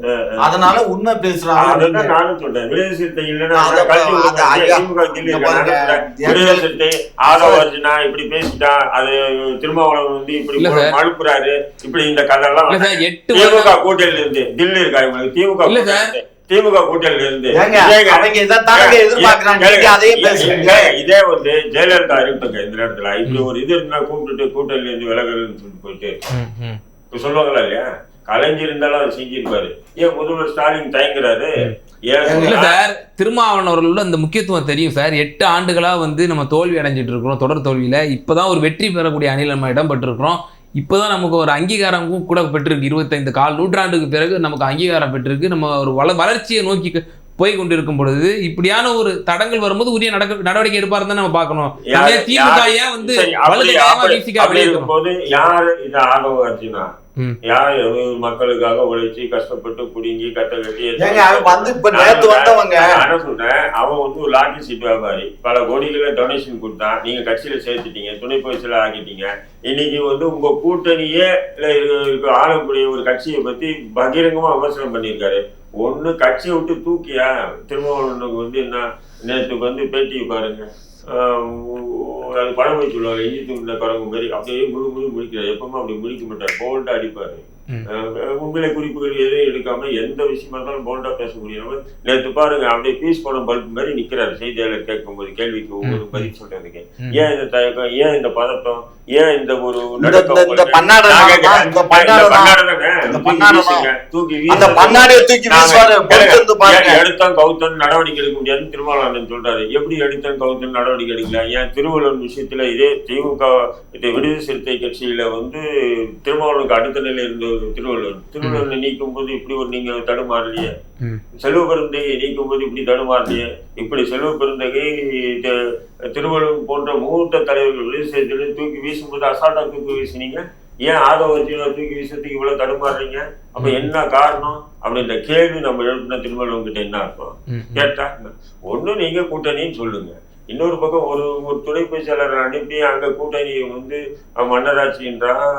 அதனால உண்மை பேசுறாங்க. நானும் சொல்றேன் விடுதலை சிறுத்தை ஆதவ அர்ஜுனா இப்படி பேசிட்டா, அது திருமாவளவன் வந்து இப்படி மழுப்புறாரு, இப்படி இந்த கதையெல்லாம் திமுக கூட்டணியில இருந்து தில்லி இருக்கா இவங்களுக்கு, திமுக கூட்டணியில இருந்து இதே வந்து ஜெயலலிதா இருப்பாங்க இந்த நேரத்துல இப்படி ஒரு இது இருந்தா கூப்பிட்டுட்டு கூட்டணியில இருந்து விலகல்னு சொல்லிட்டு போயிட்டு சொல்லுவாங்களா இல்லையா? கலைஞர் இருந்தாலும் அதை செஞ்சிருப்பாரு. ஏன் முதல்வர் ஸ்டாலின் தயங்குறாரு? இல்ல சார், திருமாவளவன் அவர்களோட அந்த முக்கியத்துவம் தெரியும் சார். 8 ஆண்டுகளா வந்து நம்ம தோல்வி அடைஞ்சிட்டு இருக்கிறோம், தொடர் தோல்வியில. இப்பதான் ஒரு வெற்றி பெறக்கூடிய அணியில் நம்ம இடம் பெற்றிருக்கிறோம். இப்போதான் நமக்கு ஒரு அங்கீகாரமும் கூட பெற்றிருக்கு. 25 கால் நூற்றாண்டுக்கு பிறகு நமக்கு அங்கீகாரம் பெற்றிருக்கு. நம்ம ஒரு வளர்ச்சியை நோக்கி போய் கொண்டிருக்கும் பொழுது இப்படியான ஒரு தடங்கள் வரும்போது உரிய நடவடிக்கை எடுப்பாரு தான் நம்ம பார்க்கணும். திமுக ஏன் வந்து யாரு இது ஆதவ அர்ஜுனா யார் மக்களுக்காக உழைச்சி கஷ்டப்பட்டு புடுங்கி கட்ட கட்டி சொல்றேன். அவன் வந்து ஒரு லாட்டரி சீட் வியாபாரி, பல கோடிகளை டொனேஷன் கொடுத்தான். நீங்க கட்சியில சேர்த்துட்டீங்க, துணை பொதுச்செயலா ஆக்கிட்டீங்க. இன்னைக்கு வந்து உங்க கூட்டணியே ஆளக்கூடிய ஒரு கட்சியை பத்தி பகிரங்கமா விமர்சனம் பண்ணியிருக்காரு. ஒண்ணு கட்சியை விட்டு தூக்கியா? திருமாவளவனுக்கு வந்து என்ன நேற்றுக்கு வந்து பேட்டி பாருங்க, அது பழமொழி சொல்லுவாங்க, இஞ்சி தூண்டின குரங்கு மாதிரி அப்படியே முடிக்கிறார். எப்பவுமே அப்படி முடிக்க மாட்டார், போல்டா அடிப்பாரு. உண்மையில குறிப்புகள் எதையும் எடுக்காம எந்த விஷயமா இருந்தாலும் போல்டா பேச முடியாம நேற்று பாருங்க அப்படியே பீஸ் போன பல்ப் மாதிரி நிக்கிறாரு. செய்தியாளர் கேட்கும் போது கேள்விக்கு ஒவ்வொரு பதில் சொல்றதுக்கு ஏன் இந்த தயக்கம், ஏன் இந்த பதட்டம், ஏன் இந்த ஒரு எடுத்தான் கவுத்தன் நடவடிக்கை எடுக்க முடியாதுன்னு திருமாவளவன் சொல்றாரு. எப்படி எடுத்தான் கவுத்தன் நடவடிக்கை எடுக்கல? ஏன் திருவள்ளுவர் விஷயத்துல இதே திமுக விடுதலை சிறுத்தை கட்சியில வந்து திருமாவளவனுக்கு அடுத்த நிலை இருந்த திருவள்ளுவர் நீக்கும் போது இப்படி ஒரு நீங்க தடுமாறலையே, செல்வ பெருந்தகை நீக்கும் போது இப்படி தடுமாறலையே, இப்படி செல்வ பெருந்தகை திருவள்ளுவர் போன்ற மூத்த தலைவர்கள் விடுதலை தூக்கி வீசும்போது அசால்ட்டா தூக்கி வீசினீங்க. ஏன் ஆதவ அர்ஜுனா தூக்கி வீசத்துக்கு இவ்வளவு தடுமாறுறீங்க? அப்ப என்ன காரணம் அப்படின்ற கேள்வி நம்ம எழுப்பின திருவள்ளுவர் கிட்ட என்ன அர்த்தம் கேட்டா, ஒண்ணு நீங்க கூட்டணின்னு சொல்லுங்க, இன்னொரு பக்கம் ஒரு துணை பொதுச்செயலாளர் அனுப்பி அங்க கூட்டணி வந்து மன்னராட்சின்றான்,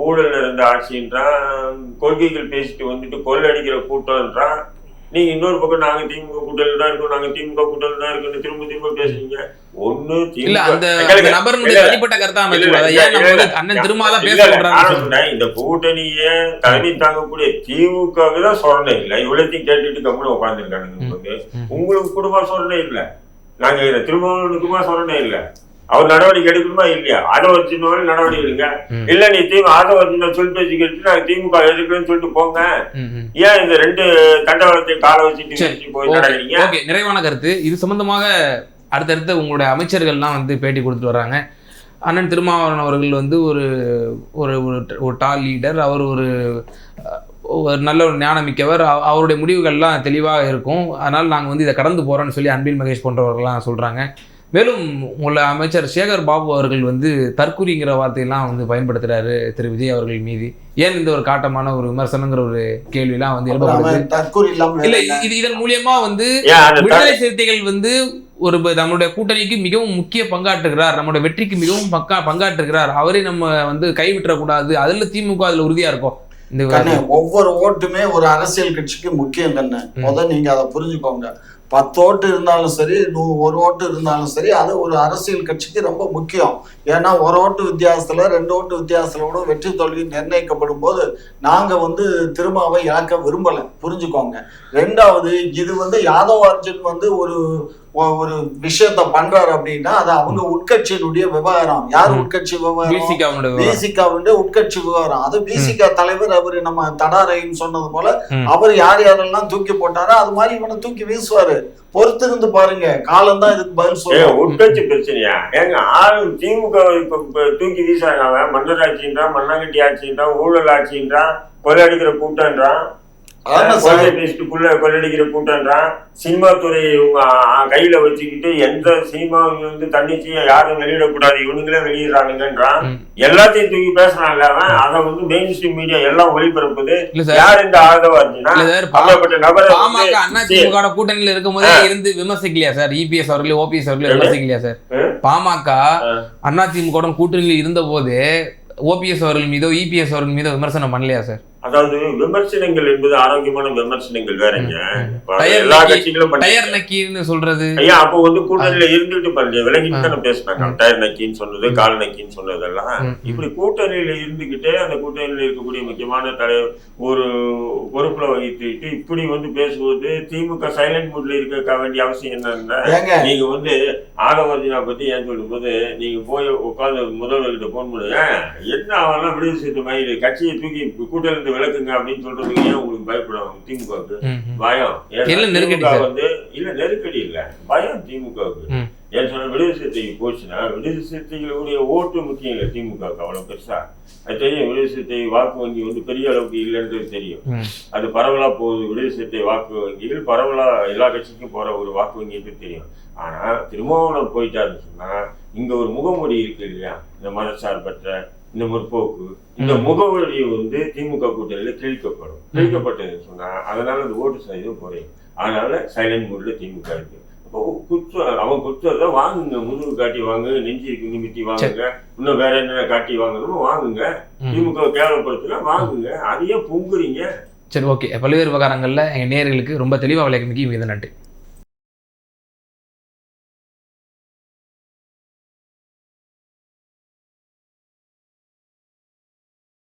ஊழல் இருந்த ஆட்சின்றான், கொள்கைகள் பேசிட்டு வந்துட்டு கொள்ளடிக்கிற கூட்டம்ன்றான். நீங்க இன்னொரு பக்கம் நாங்க திமுக கூட்டணியில் தான் இருக்கோம், நாங்க திமுக கூட்டணியில் தான் இருக்கோம் திரும்ப பேசுறீங்க. ஒண்ணு இந்த கூட்டணிய தலைமை தாங்கக்கூடிய திமுகவுக்கு தான் சொரணை இல்லை. இவ்வளத்தையும் கேட்டுட்டு கம்முன்னு உட்காந்துருக்கானுங்க. உங்களுக்கு குடும்ப சொரணை இல்லை, நாங்க திருமாவளவனுக்குமா சொரணை இல்லை. அவர் நடவடிக்கை எடுக்கணுமா இல்லையா? ஆதவ அர்ஜுனா நடவடிக்கை எடுங்க. இல்ல நீ ஆதவ அர்ஜுனா சொல் பேச்சு கேட்டு நாங்க திமுக எதிர்க்கிறேன்னு சொல்லிட்டு போங்க. ஏன் இந்த 2 தண்டவாளத்தை கால வச்சுட்டு போய் நடக்கிறீங்க? நிறைவான கருத்து. இது சம்பந்தமாக அடுத்தடுத்த உங்களுடைய அமைச்சர்கள்லாம் வந்து பேட்டி கொடுத்துட்டு வர்றாங்க. அண்ணன் திருமாவளவன் அவர்கள் வந்து ஒரு டால் லீடர், அவர் ஒரு நல்ல ஒரு ஞானமிக்கவர், அவருடைய முடிவுகள்லாம் தெளிவாக இருக்கும். அதனால் நாங்கள் வந்து இதை கடந்து போகிறோன்னு சொல்லி அன்பில் மகேஷ் போன்றவர்கள்லாம் சொல்கிறாங்க. மேலும் உங்களை அமைச்சர் சேகர் பாபு அவர்கள் வந்து தற்குறிங்கிற வார்த்தையெல்லாம் வந்து பயன்படுத்துகிறாரு திரு விஜய் அவர்கள் மீது. ஏன் இந்த ஒரு காட்டமான ஒரு விமர்சனங்கிற ஒரு கேள்வியெல்லாம் வந்து எழுப்பப்படுது. இல்லை, இதன் மூலியமா வந்து விடுதலை சிறுத்தைகள் வந்து நம்மளுடைய கூட்டணிக்கு மிகவும் முக்கிய பங்காற்றுகிறார், நம்மளுடைய வெற்றிக்கு மிகவும் பங்காற்றுகிறார், அவரை நம்ம வந்து கைவிட்டக்கூடாது, அதுல திமுக அதுல உறுதியா இருக்கும். ஒவ்வொரு ஓட்டுமே ஒரு அரசியல் கட்சிக்கு முக்கியம் தானே. முதல் நீங்க அதை புரிஞ்சுக்கோங்க. 10 ஓட்டு இருந்தாலும் சரி, 1 ஓட்டு இருந்தாலும் சரி, அது ஒரு அரசியல் கட்சிக்கு ரொம்ப முக்கியம். ஏன்னா 1 ஓட்டு வித்தியாசத்துல 2 ஓட்டு வித்தியாசத்துல கூட வெற்றி தோல்வி நிர்ணயிக்கப்படும் போது நாங்க வந்து திருமாவை இழக்க விரும்பல, புரிஞ்சுக்கோங்க. 2வது, இது வந்து யாதவ அர்ஜுன் வந்து ஒரு ஒரு விஷயத்த பண்றாரு அப்படின்னா அது அவங்க உட்கட்சியினுடைய விவகாரம். யார் உட்கட்சி விவகாரம்? பிசிகாவுடைய உட்கட்சி விவகாரம். அது பிசிகா தலைவர் அவரு நம்ம தடாரைன்னு சொன்னது போல அவர் யார் யாரெல்லாம் தூக்கி போட்டாரோ அது மாதிரி இவனை தூக்கி வீசுவாரு. பொறுத்திருந்து பாருங்க, காலம் தான் இதுக்கு பதில் சொல்லுவோம். உட்கட்சி பிரச்சனையா? ஏங்க ஆளு திமுக தூக்கி வீசுறாங்க. அவன் மன்னர் ஆட்சின்றான், மண்ணாங்கட்டி ஆட்சின்றான், ஊழல் ஆட்சின்றான், கொள்ளையடிக்கிற கூட்டன்றான், கொள்ளடிக்கிற கூட்டன்றான், சினிமா துறை கையில வச்சுக்கிட்டு எந்த சினிமா வந்து தன்னிச்சையா யாரும் வெளியிடக்கூடாது, இவனுங்களே வெளியிடறானுங்கன்றான். எல்லாத்தையும் தூக்கி பேசுறாங்க. அவன் அதை வந்து மெயின் ஸ்ட்ரீம் மீடியா எல்லாம் ஒளிபரப்புது. யார் இந்த ஆதரவா இருந்துச்சுன்னா கூட்டணியில இருக்கும் போதே இருந்து விமர்சிக்கலையா சார்? இபிஎஸ் அவர்களே ஓபிஎஸ் அவர்களே விமர்சிக்கலையா சார்? பாமக அதிமுக கூட்டணியில் இருந்த போது ஓபிஎஸ் அவர்கள் மீதோ இபிஎஸ் அவர்கள் மீதோ விமர்சனம் பண்ணலையா சார்? அதாவது விமர்சனங்கள் என்பது ஆரோக்கியமான விமர்சனங்கள் வேறங்க. எல்லா கட்சிகளும் சொல்றது ஐயா அப்போ வந்து கூட்டணியில இருந்துட்டு பாருங்க, விலகிட்டு தானே பேசினாங்க. டயர் நக்கின்னு சொன்னது, கால் நக்கின்னு சொன்னதெல்லாம் இப்படி கூட்டணியில இருந்துகிட்டே அந்த கூட்டணியில இருக்கக்கூடிய முக்கியமான ஒரு பொறுப்புல வகித்துக்கிட்டு இப்படி வந்து பேசுவது திமுக சைலண்ட் மூட்ல இருக்க வேண்டிய அவசியம் என்னன்னா, நீங்க வந்து ஆதவர்ஜினா பத்தி ஏன் சொல்லும் போது நீங்க போய் உட்காந்து முதல்வர்கிட்ட போன் பண்ணுங்க, என்ன அவெல்லாம் விடுதலை செய்த மாதிரி கட்சியை தூக்கி கூட்டணி விளக்குங்க அப்படின்னு சொல்றதுக்கு ஏன் உங்களுக்கு பயப்படும்? திமுகவுக்கு பயம். வந்து இல்ல நெருக்கடி இல்ல, பயம் திமுகவுக்கு. ஏன் சொன்ன விடுதலை சிறுத்தைக்கு போச்சுன்னா விடுதலை சிறுத்தைகளுடைய ஓட்டு முக்கியம் இல்லை திமுகவுக்கு அவ்வளவு பெருசா. அது தெரியும். விடுதலை சிறுத்தை வாக்கு வங்கி வந்து பெரிய அளவுக்கு இல்லைன்றது தெரியும். அது பரவலா போகுது. விடுதலை சிறுத்தை வாக்கு வங்கிகள் பரவலா எல்லா கட்சிக்கும் போற ஒரு வாக்கு வங்கின்னு தெரியும். ஆனா திருமாவளவன் போயிட்டாருன்னு சொன்னா இங்க ஒரு முகமூடி இருக்கு இல்லையா, இந்த மதசார்பற்ற இந்த முற்போக்கு, இந்த முகவரியை வந்து திமுக கூட்டணியில கிழிக்கப்பட்டதுன்னு சொன்னா அதனால அந்த ஓட்டு சதவீதம் குறையும். அதனால சைலண்ட் மூட்ல திமுக இருக்கு. அவன் குற்றத்தை வாங்குங்க, முதுகு காட்டி வாங்க, நெஞ்சிருக்கு நிமித்தி வாங்குங்க, இன்னும் வேற என்னென்ன காட்டி வாங்கணுமோ வாங்குங்க. திமுக கேவலப்படுத்தினா வாங்குங்க, அதையே பொங்குறீங்க. சரி, ஓகே. பல்வேறு விவகாரங்கள்ல எங்க நேயர்களுக்கு ரொம்ப தெளிவா விளக்கி மீது நன்றி.